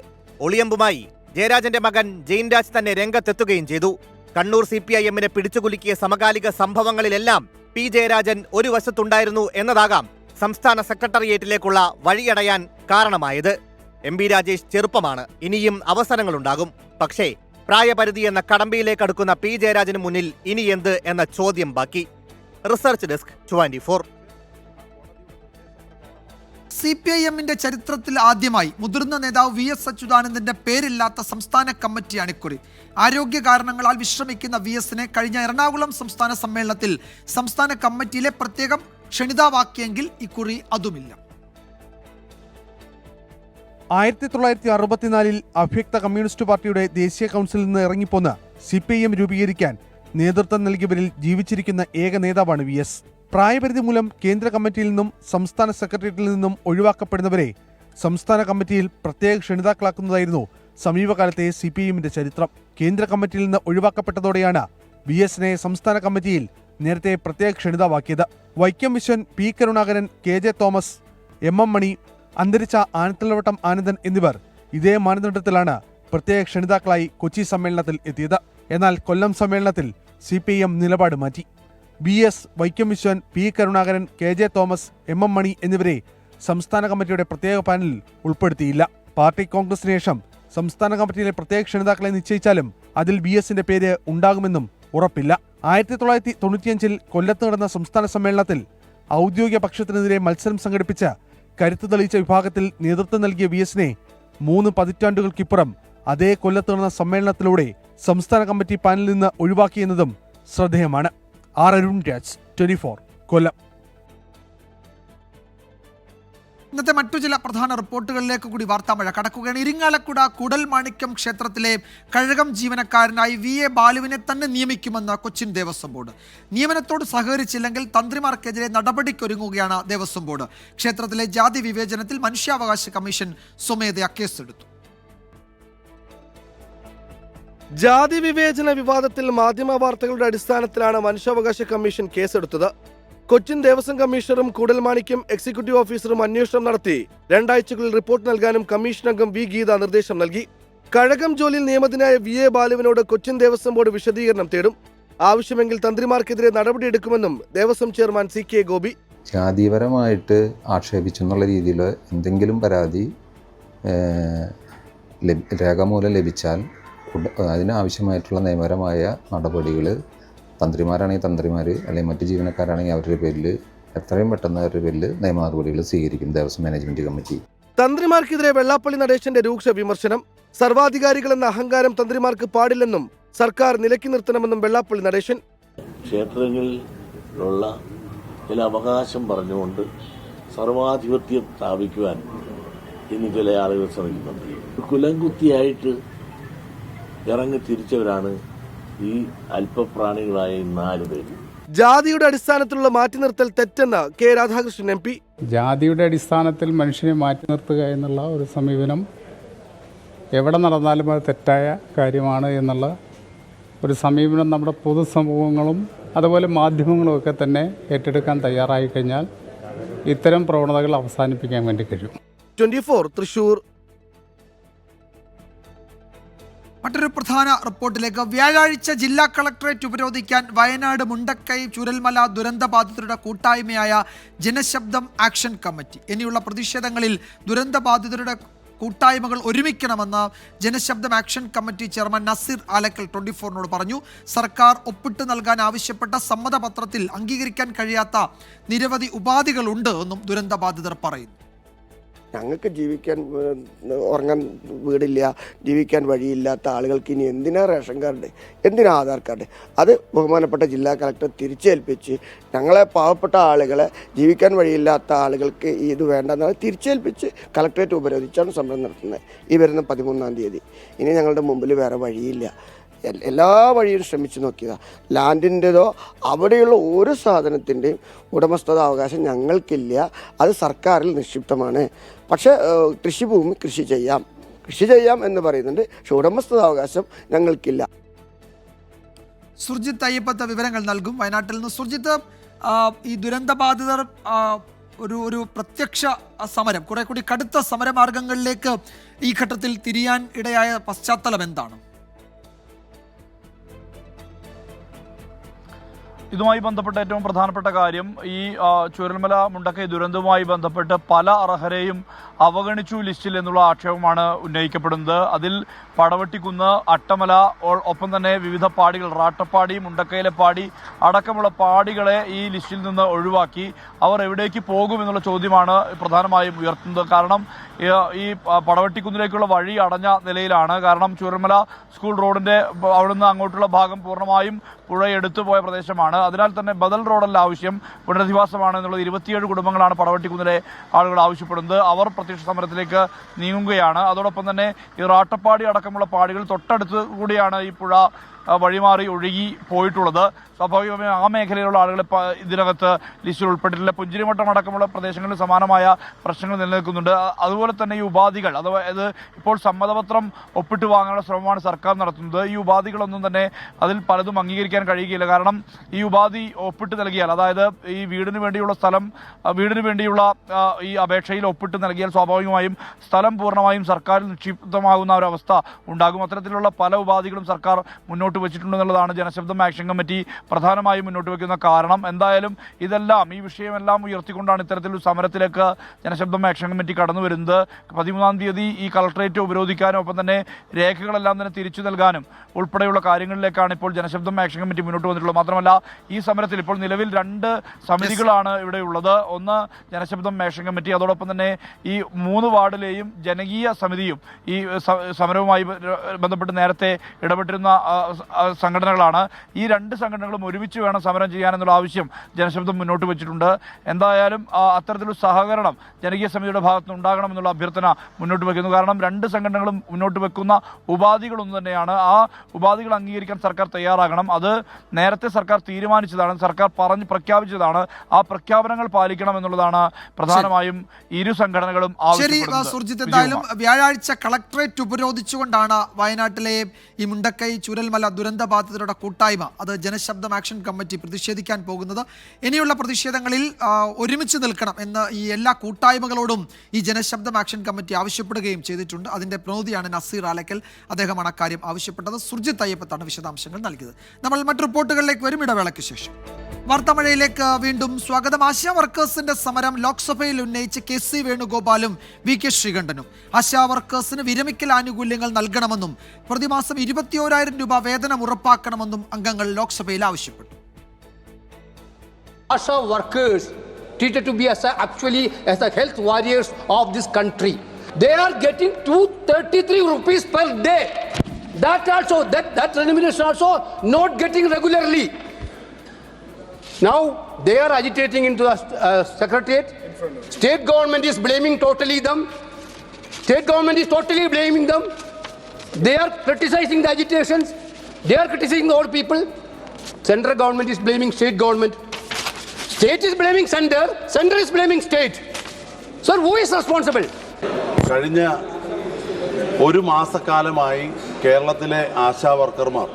ഒളിയമ്പുമായി ജയരാജന്റെ മകൻ ജയിൻരാജ് തന്നെ രംഗത്തെത്തുകയും ചെയ്തു. കണ്ണൂർ CPIM-നെ പിടിച്ചുകുലുക്കിയ സമകാലിക സംഭവങ്ങളിലെല്ലാം പി ജയരാജൻ ഒരു വശത്തുണ്ടായിരുന്നു എന്നതാകാം സംസ്ഥാന സെക്രട്ടേറിയറ്റിലേക്കുള്ള വഴിയടയാൻ കാരണമായത്. MB രാജേഷ് ചെറുപ്പമാണ്, ഇനിയും അവസരങ്ങളുണ്ടാകും. പക്ഷേ പ്രായപരിധി എന്ന കടമ്പയിലേക്ക് അടുക്കുന്ന പി ജയരാജന് മുന്നിൽ ഇനി എന്ത് എന്ന ചോദ്യം ബാക്കി. Research desk 24. CPIM-ന്റെ ചരിത്രത്തിൽ ആദ്യമായി മുതിർന്ന നേതാവ് VS അച്യുതാനന്ദന്റെ പേരില്ലാത്ത സംസ്ഥാന കമ്മിറ്റിയാണ് ഇക്കുറി. ആരോഗ്യ കാരണങ്ങളാൽ വിശ്രമിക്കുന്ന VS-നെ കഴിഞ്ഞ എറണാകുളം സംസ്ഥാന സമ്മേളനത്തിൽ സംസ്ഥാന കമ്മിറ്റിയിലെ പ്രത്യേകം ക്ഷണിതാവാക്കിയെങ്കിൽ ഇക്കുറി അതുമില്ല. 1964 അഭ്യക്ത കമ്മ്യൂണിസ്റ്റ് പാർട്ടിയുടെ ദേശീയ കൗൺസിലിൽ നിന്ന് ഇറങ്ങിപ്പോന്ന് CPIM രൂപീകരിക്കാൻ നേതൃത്വം നൽകിയവരിൽ ജീവിച്ചിരിക്കുന്ന ഏക നേതാവാണ് VS. പ്രായപരിധി മൂലം കേന്ദ്ര കമ്മിറ്റിയിൽ നിന്നും സംസ്ഥാന സെക്രട്ടേറിയറ്റിൽ നിന്നും ഒഴിവാക്കപ്പെടുന്നവരെ സംസ്ഥാന കമ്മിറ്റിയിൽ പ്രത്യേക ക്ഷണിതാക്കളാക്കുന്നതായിരുന്നു സമീപകാലത്തെ CPIM-ന്റെ ചരിത്രം. കേന്ദ്ര കമ്മിറ്റിയിൽ നിന്ന് ഒഴിവാക്കപ്പെട്ടതോടെയാണ് VS-നെ സംസ്ഥാന കമ്മിറ്റിയിൽ നേരത്തെ പ്രത്യേക ക്ഷണിതാവാക്കിയത്. Vaikom Viswan, P Karunakaran, KJ Thomas, MM Mani, അന്തരിച്ച ആനത്തലവട്ടം ആനന്ദൻ എന്നിവർ ഇതേ മാനദണ്ഡത്തിലാണ് പ്രത്യേക ക്ഷണിതാക്കളായി കൊച്ചി സമ്മേളനത്തിൽ എത്തിയത്. എന്നാൽ കൊല്ലം സമ്മേളനത്തിൽ CPIM നിലപാട് മാറ്റി. VS, Vaikom Viswan, P Karunakaran, KJ Thomas, MM Mani എന്നിവരെ സംസ്ഥാന കമ്മിറ്റിയുടെ പ്രത്യേക പാനലിൽ ഉൾപ്പെടുത്തിയില്ല. പാർട്ടി കോൺഗ്രസിന് ശേഷം സംസ്ഥാന കമ്മിറ്റിയിലെ പ്രത്യേക ക്ഷണിതാക്കളെ നിശ്ചയിച്ചാലും അതിൽ VS-ന്റെ പേര് ഉണ്ടാകുമെന്നും ഉറപ്പില്ല. 1995 കൊല്ലത്ത് നടന്ന സംസ്ഥാന സമ്മേളനത്തിൽ ഔദ്യോഗിക പക്ഷത്തിനെതിരെ മത്സരം സംഘടിപ്പിച്ച് കരുത്ത് തെളിയിച്ച വിഭാഗത്തിൽ നേതൃത്വം നൽകിയ VS-നെ 3 പതിറ്റാണ്ടുകൾക്കിപ്പുറം അതേ കൊല്ലത്ത് നടന്ന സമ്മേളനത്തിലൂടെ സംസ്ഥാന കമ്മിറ്റി പാനലിൽ നിന്ന് ഒഴിവാക്കിയെന്നതും ശ്രദ്ധേയമാണ്. അരുൺ രാജ്, 24, കൊല്ലം. ഇന്നത്തെ മറ്റു ചില പ്രധാന റിപ്പോർട്ടുകളിലേക്ക് കൂടി വാർത്താമഴ കടക്കുകയാണ്. ഇരിങ്ങാലക്കുട കൂടൽമാണിക്യം ക്ഷേത്രത്തിലെ കഴകം ജീവനക്കാരനായി VA ബാലുവിനെ തന്നെ നിയമിക്കുമെന്ന് കൊച്ചിൻ ദേവസ്വം ബോർഡ്. നിയമനത്തോട് സഹകരിച്ചില്ലെങ്കിൽ തന്ത്രിമാർക്കെതിരെ നടപടിക്കൊരുങ്ങുകയാണ് ദേവസ്വം ബോർഡ്. ക്ഷേത്രത്തിലെ ജാതി വിവേചനത്തിൽ മനുഷ്യാവകാശ കമ്മീഷൻ സ്വമേധയാ കേസെടുത്തു. ജാതി വിവേചന വിവാദത്തിൽ മാധ്യമ വാർത്തകളുടെ അടിസ്ഥാനത്തിലാണ് മനുഷ്യാവകാശ കമ്മീഷൻ കേസെടുത്തത്. കൊച്ചിൻ ദേവസ്വം കമ്മീഷണറും കൂടൽമാണിക്യം എക്സിക്യൂട്ടീവ് ഓഫീസറും അന്വേഷണം നടത്തി 2 ആഴ്ചകളിൽ റിപ്പോർട്ട് നൽകാനും കമ്മീഷൻ അംഗം V ഗീത നിർദ്ദേശം നൽകി. കഴകം ജോലിയിൽ നിയമിതനായ VA ബാലുവിനോട് കൊച്ചിൻ ദേവസ്വം ബോർഡ് വിശദീകരണം തേടും. ആവശ്യമെങ്കിൽ തന്ത്രിമാർക്കെതിരെ നടപടിയെടുക്കുമെന്നും ദേവസ്വം ചെയർമാൻ CK ഗോപി. ജാതിപരമായിട്ട് ആക്ഷേപിച്ചെന്നുള്ള രീതിയിൽ എന്തെങ്കിലും പരാതി രേഖാമൂലം ലഭിച്ചാൽ അതിനാവശ്യമായിട്ടുള്ള നിയമപരമായ നടപടികൾ തന്ത്രിമാരാണെങ്കിൽ തന്ത്രിമാർ, അല്ലെങ്കിൽ മറ്റ് ജീവനക്കാരാണെങ്കിൽ അവരുടെ പേരിൽ എത്രയും പെട്ടെന്ന് അവരുടെ പേരിൽ നിയമ നടപടികൾ സ്വീകരിക്കും ദേവസ്വം മാനേജ്മെന്റ് കമ്മിറ്റി. തന്ത്രിമാർക്കെതിരെ വെള്ളാപ്പള്ളി നടേശന്റെ രൂക്ഷ വിമർശനം. സർവാധികാരികളെന്ന അഹങ്കാരം തന്ത്രിമാർക്ക് പാടില്ലെന്നും സർക്കാർ നിലയ്ക്ക് നിർത്തണമെന്നും വെള്ളാപ്പള്ളി നടേശൻ. ക്ഷേത്രങ്ങളിലുള്ള ചില അവകാശം പറഞ്ഞുകൊണ്ട് സർവാധിപത്യം സ്ഥാപിക്കുവാൻ ഇന്ന് ചില ആളുകൾ ശ്രമിക്കുന്നുണ്ട്. കുലംകുത്തിയായിട്ട് ഇറങ്ങി തിരിച്ചവരാണ് ഈ അല്പപ്രാണികളായ 4 പേര്. ജാതിയുടെ അടിസ്ഥാനത്തിലുള്ള മാറ്റി നിർത്തൽ തെറ്റെന്ന് K രാധാകൃഷ്ണൻ MP. ജാതിയുടെ അടിസ്ഥാനത്തിൽ മനുഷ്യനെ മാറ്റി നിർത്തുക എന്നുള്ള ഒരു സമീപനം എവിടെ നടന്നാലും അത് തെറ്റായ കാര്യമാണ് എന്നുള്ള ഒരു സമീപനം നമ്മുടെ പൊതുസമൂഹങ്ങളും അതുപോലെ മാധ്യമങ്ങളും ഒക്കെ തന്നെ ഏറ്റെടുക്കാൻ തയ്യാറായി കഴിഞ്ഞാൽ ഇത്തരം പ്രവണതകൾ അവസാനിപ്പിക്കാൻ വേണ്ടി കഴിയും. 24 തൃശൂർ. മറ്റൊരു പ്രധാന റിപ്പോർട്ടിലേക്ക്. വ്യാഴാഴ്ച ജില്ലാ കളക്ടറേറ്റ് ഉപരോധിക്കാൻ വയനാട് മുണ്ടക്കൈ ചുരൽമല ദുരന്തബാധിതരുടെ കൂട്ടായ്മയായ ജനശബ്ദം ആക്ഷൻ കമ്മിറ്റി. ഇനിയുള്ള പ്രതിഷേധങ്ങളിൽ ദുരന്തബാധിതരുടെ കൂട്ടായ്മകൾ ഒരുമിക്കണമെന്ന് Janashabdam action committee chairman Naseer Alakkal 24 പറഞ്ഞു. സർക്കാർ ഒപ്പിട്ട് നൽകാൻ ആവശ്യപ്പെട്ട സമ്മതപത്രത്തിൽ അംഗീകരിക്കാൻ കഴിയാത്ത നിരവധി ഉപാധികളുണ്ട് എന്നും ദുരന്തബാധിതർ പറയുന്നു. ഞങ്ങൾക്ക് ജീവിക്കാൻ ഉറങ്ങാൻ വീടില്ല, ജീവിക്കാൻ വഴിയില്ലാത്ത ആളുകൾക്ക് ഇനി എന്തിനാ റേഷൻ കാർഡ്, എന്തിനാ ആധാർ കാർഡ്? അത് ബഹുമാനപ്പെട്ട ജില്ലാ കളക്ടർ തിരിച്ചേൽപ്പിച്ച് ഞങ്ങളെ പാവപ്പെട്ട ആളുകളെ, ജീവിക്കാൻ വഴിയില്ലാത്ത ആളുകൾക്ക് ഇത് വേണ്ടെന്നാണ് തിരിച്ചേൽപ്പിച്ച് കളക്ടറേറ്റ് ഉപരോധിച്ചാണ് സമരം നടത്തുന്നത്. ഈ വരുന്ന 13-ാം തീയതി. ഇനി ഞങ്ങളുടെ മുമ്പിൽ വേറെ വഴിയില്ല. എല്ലാ വഴിയും ശ്രമിച്ചു നോക്കിയതാണ്. ലാൻഡിൻ്റെതോ അവിടെയുള്ള ഓരോ സാധനത്തിൻ്റെയും ഉടമസ്ഥതാവകാശം ഞങ്ങൾക്കില്ല, അത് സർക്കാരിൽ നിക്ഷിപ്തമാണ്. പക്ഷേ കൃഷിഭൂമി കൃഷി ചെയ്യാം എന്ന് പറയുന്നുണ്ട്, പക്ഷെ ഉടമസ്ഥതാവകാശം ഞങ്ങൾക്കില്ല. സുർജിത്ത് അയ്യപ്പത്ത് വിവരങ്ങൾ നൽകും വയനാട്ടിൽ നിന്ന്. സുർജിത്ത്, ഈ ദുരന്തബാധിതർ ഒരു പ്രത്യക്ഷ സമരം, കുറെ കൂടി കടുത്ത സമരമാർഗങ്ങളിലേക്ക് ഈ ഘട്ടത്തിൽ തിരിയാൻ ഇടയായ പശ്ചാത്തലം എന്താണ്? ഇതുമായി ബന്ധപ്പെട്ട ഏറ്റവും പ്രധാനപ്പെട്ട കാര്യം, ഈ ചുരൽമല മുണ്ടക്കൈ ദുരന്തവുമായി ബന്ധപ്പെട്ട് പല അർഹരെയും അവഗണിച്ചു ലിസ്റ്റിൽ എന്നുള്ള ആക്ഷേപമാണ് ഉന്നയിക്കപ്പെടുന്നത്. അതിൽ പടവട്ടിക്കുന്ന്, അട്ടമല, ഒപ്പം തന്നെ വിവിധ പാടികൾ, റാട്ടപ്പാടി, മുണ്ടക്കൈയിലെ പാടി അടക്കമുള്ള പാടികളെ ഈ ലിസ്റ്റിൽ നിന്ന് ഒഴിവാക്കി. അവർ എവിടേക്ക് പോകുമെന്നുള്ള ചോദ്യമാണ് പ്രധാനമായും ഉയർത്തുന്നത്. കാരണം ഈ പടവട്ടിക്കുന്നിലേക്കുള്ള വഴി അടഞ്ഞ നിലയിലാണ്. കാരണം ചുരൽമല സ്കൂൾ റോഡിൻ്റെ അവിടുന്ന് അങ്ങോട്ടുള്ള ഭാഗം പൂർണ്ണമായും പുഴയെടുത്തു പോയ പ്രദേശമാണ്. അതിനാൽ തന്നെ ബദൽ റോഡല്ല ആവശ്യം, പുനരധിവാസമാണ് എന്നുള്ളത് 27 കുടുംബങ്ങളാണ് പടവട്ടിക്കുന്നിലെ ആളുകൾ ആവശ്യപ്പെടുന്നത്. അവർ പ്രത്യക്ഷ സമരത്തിലേക്ക് നീങ്ങുകയാണ്. അതോടൊപ്പം തന്നെ ഈ റാട്ടപ്പാടി അടക്കമുള്ള പാടികൾ തൊട്ടടുത്ത് കൂടിയാണ് ഈ പുഴ വഴിമാറി ഒഴുകി പോയിട്ടുള്ളത്. സ്വാഭാവികമായും ആ മേഖലയിലുള്ള ആളുകളെ ഇതിനകത്ത് ലിസ്റ്റിൽ ഉൾപ്പെട്ടിട്ടില്ല. പുഞ്ചിരിമട്ടം അടക്കമുള്ള പ്രദേശങ്ങളിൽ സമാനമായ പ്രശ്നങ്ങൾ നിലനിൽക്കുന്നുണ്ട്. അതുപോലെ തന്നെ ഈ ഉപാധികൾ, അതായത് ഇപ്പോൾ സമ്മതപത്രം ഒപ്പിട്ട് വാങ്ങാനുള്ള ശ്രമമാണ് സർക്കാർ നടത്തുന്നത്. ഈ ഉപാധികളൊന്നും തന്നെ അതിൽ പലതും അംഗീകരിക്കാൻ കഴിയുകയില്ല. കാരണം ഈ ഉപാധി ഒപ്പിട്ട് നൽകിയാൽ, അതായത് ഈ വീടിന് വേണ്ടിയുള്ള സ്ഥലം, വീടിന് വേണ്ടിയുള്ള ഈ അപേക്ഷയിൽ ഒപ്പിട്ട് നൽകിയാൽ സ്വാഭാവികമായും സ്ഥലം പൂർണ്ണമായും സർക്കാരിൽ നിക്ഷിപ്തമാകുന്ന ഒരവസ്ഥ ഉണ്ടാകും. അത്തരത്തിലുള്ള പല ഉപാധികളും സർക്കാർ മുന്നോട്ട് വെച്ചിട്ടുണ്ടെന്നുള്ളതാണ് ജനശബ്ദം ആക്ഷൻ കമ്മിറ്റി പ്രധാനമായും മുന്നോട്ട് വയ്ക്കുന്ന കാരണം. എന്തായാലും ഇതെല്ലാം, ഈ വിഷയമെല്ലാം ഉയർത്തിക്കൊണ്ടാണ് ഇത്തരത്തിലൊരു സമരത്തിലേക്ക് ജനശബ്ദം ആക്ഷൻ കമ്മിറ്റി കടന്നു വരുന്നത്. 13-ാം തീയതി ഈ കളക്ടറേറ്റ് ഉപരോധിക്കാനും ഒപ്പം തന്നെ രേഖകളെല്ലാം തന്നെ തിരിച്ചു നൽകാനും ഉൾപ്പെടെയുള്ള കാര്യങ്ങളിലേക്കാണ് ഇപ്പോൾ ജനശബ്ദം ആക്ഷൻ കമ്മിറ്റി മുന്നോട്ട് വന്നിട്ടുള്ളത്. മാത്രമല്ല ഈ സമരത്തിൽ ഇപ്പോൾ നിലവിൽ 2 സമിതികളാണ് ഇവിടെ ഉള്ളത്. ഒന്ന് ജനശബ്ദം ആക്ഷൻ കമ്മിറ്റി, അതോടൊപ്പം തന്നെ ഈ 3 വാർഡിലെയും ജനകീയ സമിതിയും ഈ സമരവുമായി ബന്ധപ്പെട്ട് നേരത്തെ ഇടപെട്ടിരുന്ന സംഘടനകളാണ്. ഈ 2 സംഘടനകളും ഒരുമിച്ച് വേണം സമരം ചെയ്യാനെന്നുള്ള ആവശ്യം ജനശബ്ദം മുന്നോട്ട് വെച്ചിട്ടുണ്ട്. എന്തായാലും അത്തരത്തിലൊരു സഹകരണം ജനകീയ സമിതിയുടെ ഭാഗത്തുനിന്ന് ഉണ്ടാകണമെന്നുള്ള അഭ്യർത്ഥന മുന്നോട്ട് വയ്ക്കുന്നു. കാരണം 2 സംഘടനകളും മുന്നോട്ട് വെക്കുന്ന ഉപാധികളൊന്നും തന്നെയാണ്. ആ ഉപാധികൾ അംഗീകരിക്കാൻ സർക്കാർ തയ്യാറാകണം. അത് നേരത്തെ സർക്കാർ തീരുമാനിച്ചതാണ്, സർക്കാർ പ്രഖ്യാപിച്ചതാണ്. ആ പ്രഖ്യാപനങ്ങൾ പാലിക്കണം എന്നുള്ളതാണ് പ്രധാനമായും ഇരു സംഘടനകളും ആവശ്യപ്പെടുന്നത്. സുർജിത്ത്, എന്തായാലും വ്യാഴാഴ്ച കളക്ടറേറ്റ് ഉപരോധിച്ചുകൊണ്ടാണ് വയനാട്ടിലെ ഈ മുണ്ടക്കൈ ചുരൽമല ദുരന്തബാധിതരുടെ കൂട്ടായ്മ, അത് ജനശബ്ദം ആക്ഷൻ കമ്മിറ്റി പ്രതിഷേധിക്കാൻ പോകുന്നത്. ഇനിയുള്ള പ്രതിഷേധങ്ങളിൽ ഒരുമിച്ച് നിൽക്കണം എന്ന് ഈ എല്ലാ കൂട്ടായ്മകളോടും ഈ ജനശബ്ദം ആക്ഷൻ കമ്മിറ്റി ആവശ്യപ്പെടുകയും ചെയ്തിട്ടുണ്ട്. അതിന്റെ പ്രതിനിധിയാണ് നസീർ ആലക്കൽ, അദ്ദേഹമാണ് അക്കാര്യം ആവശ്യപ്പെട്ടത്. സുർജിത്ത് അയ്യപ്പത്താണ് വിശദാംശങ്ങൾ നൽകിയത്. നമ്മൾ മറ്റു റിപ്പോർട്ടുകളിലേക്ക് വരും, ഇടവേളയ്ക്ക് ശേഷം. വാർത്താമഴയിലേക്ക് വീണ്ടും സ്വാഗതം. ആശാ വർക്കേഴ്സിന്റെ സമരം ലോക്സഭയിൽ ഉന്നയിച്ച് KC വേണുഗോപാലും VK ശ്രീകണ്ഠനും. ആശാ വർക്കേഴ്സിന് വിരമിക്കൽ ആനുകൂല്യങ്ങൾ നൽകണമെന്നും പ്രതിമാസം 21,000 രൂപ വേതനം ഉറപ്പാക്കണമെന്നും അംഗങ്ങൾ ലോക്സഭയിൽ ആവശ്യപ്പെട്ടു. Asha workers treated to be actually as the health warriors of this country. They are getting 233 rupees per day. That also, that remuneration also not getting regularly. Now they are agitating into the secretariat. State government is blaming totally them. State government is totally blaming them. They are criticizing the agitations. They are criticizing the old people. Central government is blaming state government. State is blaming center. Center is blaming state. Sir, who is responsible? കഴിഞ്ഞ ഒരു മാസക്കാലമായി കേരളത്തിലെ ആശാ വർക്കർമാർ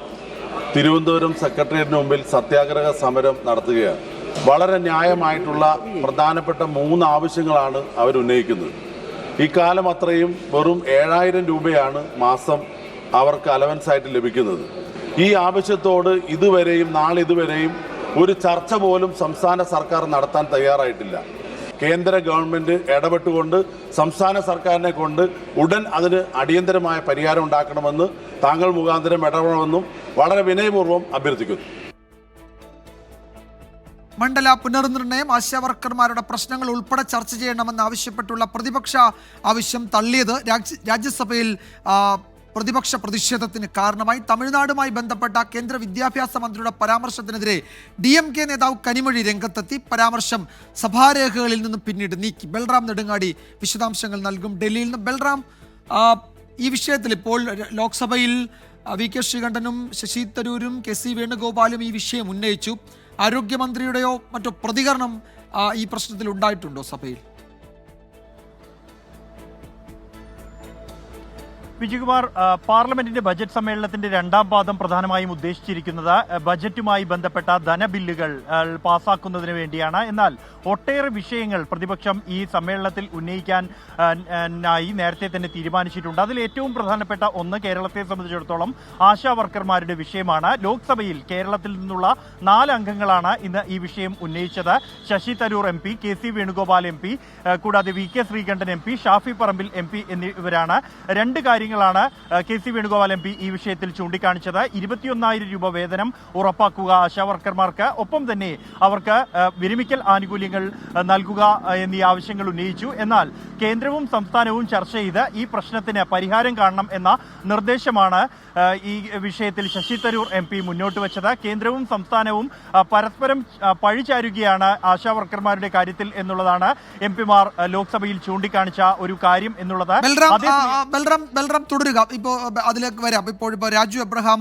തിരുവനന്തപുരം സെക്രട്ടേറിയറ്റിന് മുമ്പിൽ സത്യാഗ്രഹ സമരം നടത്തുകയാണ്. വളരെ ന്യായമായിട്ടുള്ള പ്രധാനപ്പെട്ട 3 ആവശ്യങ്ങളാണ് അവരുന്നയിക്കുന്നത്. ഇക്കാലം അത്രയും വെറും 7000 രൂപയാണ് മാസം അവർക്ക് അലവൻസ് ആയിട്ട് ലഭിക്കുന്നത്. ഈ ആവശ്യത്തോട് ഇതുവരെയും നാളിതുവരെയും ഒരു ചർച്ച പോലും സംസ്ഥാന സർക്കാർ നടത്താൻ തയ്യാറായിട്ടില്ല. കേന്ദ്ര ഗവൺമെൻറ് ഇടപെട്ടുകൊണ്ട് സംസ്ഥാന സർക്കാരിനെ കൊണ്ട് ഉടൻ അതിന് അടിയന്തരമായ പരിഹാരം ഉണ്ടാക്കണമെന്ന് താങ്കൾ മുഖാന്തരം ഇടപെടണമെന്നും വളരെ വിനയപൂർവ്വം അഭ്യർത്ഥിക്കുന്നു. മണ്ഡല പുനർനിർണയം, ആശാവർക്കർമാരുടെ പ്രശ്നങ്ങൾ ഉൾപ്പെടെ ചർച്ച ചെയ്യണമെന്ന് ആവശ്യപ്പെട്ടുള്ള പ്രതിപക്ഷ ആവശ്യം തള്ളിയത് രാജ്യസഭയിൽ പ്രതിപക്ഷ പ്രതിഷേധത്തിന് കാരണമായി. തമിഴ്നാടുമായി ബന്ധപ്പെട്ട കേന്ദ്ര വിദ്യാഭ്യാസ മന്ത്രിയുടെ പരാമർശത്തിനെതിരെ DMK നേതാവ് കനിമൊഴി രംഗത്തെത്തി. പരാമർശം സഭാരേഖകളിൽ നിന്നും പിന്നീട് നീക്കി. ബൽറാം നെടുങ്ങാടി വിശദാംശങ്ങൾ നൽകും ഡൽഹിയിൽ നിന്ന്. ബൽറാം, ഈ വിഷയത്തിൽ ഇപ്പോൾ ലോക്സഭയിൽ VK ശ്രീകണ്ഠനും ശശി തരൂരും KC വേണുഗോപാലും ഈ വിഷയം ഉന്നയിച്ചു. ആരോഗ്യമന്ത്രിയുടെയോ മറ്റോ പ്രതികരണം ഈ പ്രശ്നത്തിൽ ഉണ്ടായിട്ടുണ്ടോ സഭയിൽ? വിജയകുമാർ, പാർലമെന്റിന്റെ ബജറ്റ് സമ്മേളനത്തിന്റെ 2ാം പാദം പ്രധാനമായും ഉദ്ദേശിച്ചിരിക്കുന്നത് ബജറ്റുമായി ബന്ധപ്പെട്ട ധനബില്ലുകൾ പാസാക്കുന്നതിന് വേണ്ടിയാണ്. എന്നാൽ ഒട്ടേറെ വിഷയങ്ങൾ പ്രതിപക്ഷം ഈ സമ്മേളനത്തിൽ ഉന്നയിക്കാൻ നേരത്തെ തന്നെ തീരുമാനിച്ചിട്ടുണ്ട്. അതിൽ ഏറ്റവും പ്രധാനപ്പെട്ട ഒന്ന് കേരളത്തെ സംബന്ധിച്ചിടത്തോളം ആശാ വർക്കർമാരുടെ വിഷയമാണ്. ലോക്സഭയിൽ കേരളത്തിൽ നിന്നുള്ള 4 അംഗങ്ങളാണ് ഇന്ന് ഈ വിഷയം ഉന്നയിച്ചത്. Sasi Tharoor MP, KC Venugopal MP, കൂടാതെ VK Sreekandan MP, Shafi Parambil MP എന്നിവരാണ്. 2 കാര്യങ്ങളാണ് KC വേണുഗോപാൽ MP ഈ വിഷയത്തിൽ ചൂണ്ടിക്കാണിച്ചത്. 21,000 രൂപ വേതനം ഉറപ്പാക്കുക ആശാവർക്കർമാർക്ക്, ഒപ്പം തന്നെ അവർക്ക് വിരമിക്കൽ ആനുകൂല്യങ്ങൾ നൽകുക എന്നീ ആവശ്യങ്ങൾ ഉന്നയിച്ചു. എന്നാൽ കേന്ദ്രവും സംസ്ഥാനവും ചർച്ച ചെയ്ത് ഈ പ്രശ്നത്തിന് പരിഹാരം കാണണം എന്ന നിർദ്ദേശമാണ് ഈ വിഷയത്തിൽ ശശി തരൂർ MP മുന്നോട്ട് വെച്ചത്. കേന്ദ്രവും സംസ്ഥാനവും പരസ്പരം പഴിചാരുകയാണ് ആശാവർക്കർമാരുടെ കാര്യത്തിൽ എന്നുള്ളതാണ് MP മാർ ലോക്സഭയിൽ ചൂണ്ടിക്കാണിച്ച ഒരു കാര്യം എന്നുള്ളത്. ബൽറാം തുടരുക. ഇപ്പോൾ അതിലേക്ക് വരാം. ഇപ്പോൾ രാജു എബ്രഹാം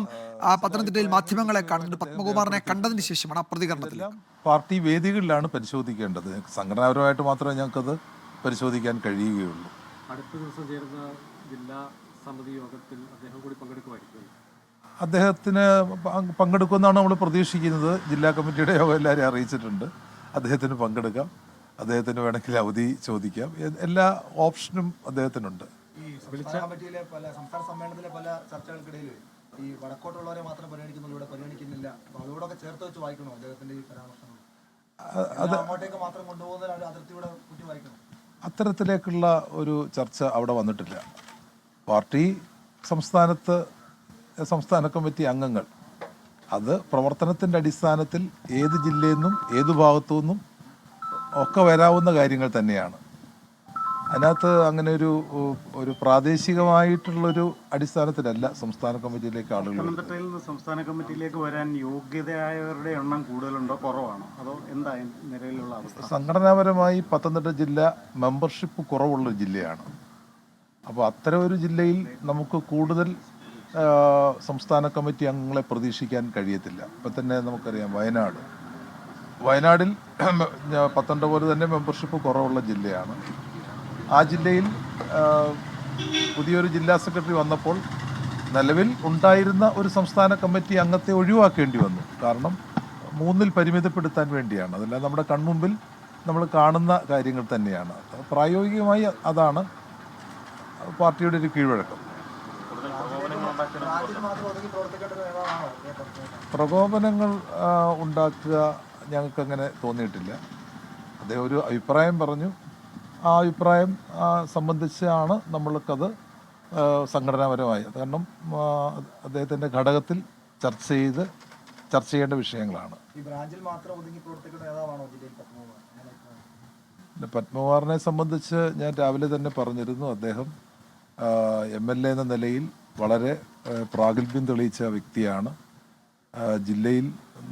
പത്തനംതിട്ടയിൽ മാധ്യമങ്ങളെ കാണുന്നുണ്ട്. പത്മകുമാറിനെ കണ്ടതിന് ശേഷമാണ് ആ പ്രതികരണത്തിൽ. പാർട്ടി വേദികളിലാണ് പരിശോധിക്കേണ്ടത്. സംഘടനാപരമായിട്ട് മാത്രമേ ഞങ്ങൾക്കത് പരിശോധിക്കാൻ കഴിയുകയുള്ളൂ. അടുത്ത ദിവസം ചേരുന്ന ജില്ലാ സമിതി യോഗത്തിൽ അദ്ദേഹം കൂടി പങ്കെടുക്കുമായിരിക്കും. അദ്ദേഹത്തിന് പങ്കെടുക്കുമെന്നാണ് നമ്മൾ പ്രതീക്ഷിക്കുന്നത്. ജില്ലാ കമ്മിറ്റിയുടെ യോഗം എല്ലാവരെയും അറിയിച്ചിട്ടുണ്ട്. അദ്ദേഹത്തിന് പങ്കെടുക്കാം, അദ്ദേഹത്തിന് വേണമെങ്കിൽ അവധി ചോദിക്കാം. എല്ലാ ഓപ്ഷനും അദ്ദേഹത്തിനുണ്ട്. സംസ്ഥാന സമ്മേളനത്തിലെ പല ചർച്ചകൾക്കിടയിൽ ഈ വടക്കോട്ടുള്ളവരെ മാത്രം പരിഗണിക്കുന്നുള്ളൂ, പരിഗണിക്കുന്നില്ല. അപ്പോൾ അതോടൊക്കെ ചേർത്ത് വെച്ച് വായിക്കണോ അദ്ദേഹത്തിന്റെ ഈ പരാമർശങ്ങൾ? അങ്ങോട്ടേക്ക് മാത്രം കൊണ്ടുപോകുന്ന ഒരു അതിർത്തിയുടെ കുറ്റി വായിക്കണം. അത്തരത്തിലേക്കുള്ള ഒരു ചർച്ച അവിടെ വന്നിട്ടില്ല. പാർട്ടി സംസ്ഥാന കമ്മിറ്റി അംഗങ്ങൾ അത് പ്രവർത്തനത്തിൻ്റെ അടിസ്ഥാനത്തിൽ ഏത് ജില്ലയിൽ നിന്നും ഏത് ഭാഗത്തു നിന്നും ഒക്കെ വരാവുന്ന കാര്യങ്ങൾ തന്നെയാണ്. അതിനകത്ത് അങ്ങനെ ഒരു പ്രാദേശികമായിട്ടുള്ളൊരു അടിസ്ഥാനത്തിലല്ല സംസ്ഥാന കമ്മിറ്റിയിലേക്ക് ആളുകൾ. പത്തനംതിട്ടയിൽ നിന്ന് സംസ്ഥാന കമ്മിറ്റിയിലേക്ക് വരാൻ യോഗ്യതയായവരുടെ എണ്ണം കൂടുതലുണ്ടോ കുറവാണോ, അതോ എന്താ നിലവിലുള്ള അവസ്ഥ? സംഘടനാപരമായി പത്തനംതിട്ട ജില്ല മെമ്പർഷിപ്പ് കുറവുള്ള ജില്ലയാണ്. അപ്പോൾ അത്തരം ഒരു ജില്ലയിൽ നമുക്ക് കൂടുതൽ സംസ്ഥാന കമ്മിറ്റി അംഗങ്ങളെ പ്രതീക്ഷിക്കാൻ കഴിയത്തില്ല. ഇപ്പം തന്നെ നമുക്കറിയാം വയനാടിൽ പത്തനംതിട്ട പോലെ തന്നെ മെമ്പർഷിപ്പ് കുറവുള്ള ജില്ലയാണ്. ആ ജില്ലയിൽ പുതിയൊരു ജില്ലാ സെക്രട്ടറി വന്നപ്പോൾ നിലവിൽ ഉണ്ടായിരുന്ന ഒരു സംസ്ഥാന കമ്മിറ്റി അംഗത്തെ ഒഴിവാക്കേണ്ടി വന്നു. കാരണം 3-ൽ പരിമിതപ്പെടുത്താൻ വേണ്ടിയാണ്. അതെല്ലാം നമ്മുടെ കൺമുമ്പിൽ നമ്മൾ കാണുന്ന കാര്യങ്ങൾ തന്നെയാണ്. പ്രായോഗികമായി അതാണ് പാർട്ടിയുടെ ഒരു കീഴ്വഴക്കം. പ്രകോപനങ്ങൾ ഉണ്ടാക്കുക ഞങ്ങൾക്കങ്ങനെ തോന്നിയിട്ടില്ല. അദ്ദേഹം ഒരു അഭിപ്രായം പറഞ്ഞു. ആ അഭിപ്രായം സംബന്ധിച്ചാണ് നമ്മൾക്കത് സംഘടനാപരമായി, കാരണം അദ്ദേഹത്തിൻ്റെ ഘടകത്തിൽ ചർച്ച ചെയ്യേണ്ട വിഷയങ്ങളാണ്. പത്മകുമാറിനെ സംബന്ധിച്ച് ഞാൻ രാവിലെ തന്നെ പറഞ്ഞിരുന്നു. അദ്ദേഹം MLA എന്ന നിലയിൽ വളരെ പ്രാഗൽഭ്യം തെളിയിച്ച വ്യക്തിയാണ്. ജില്ലയിൽ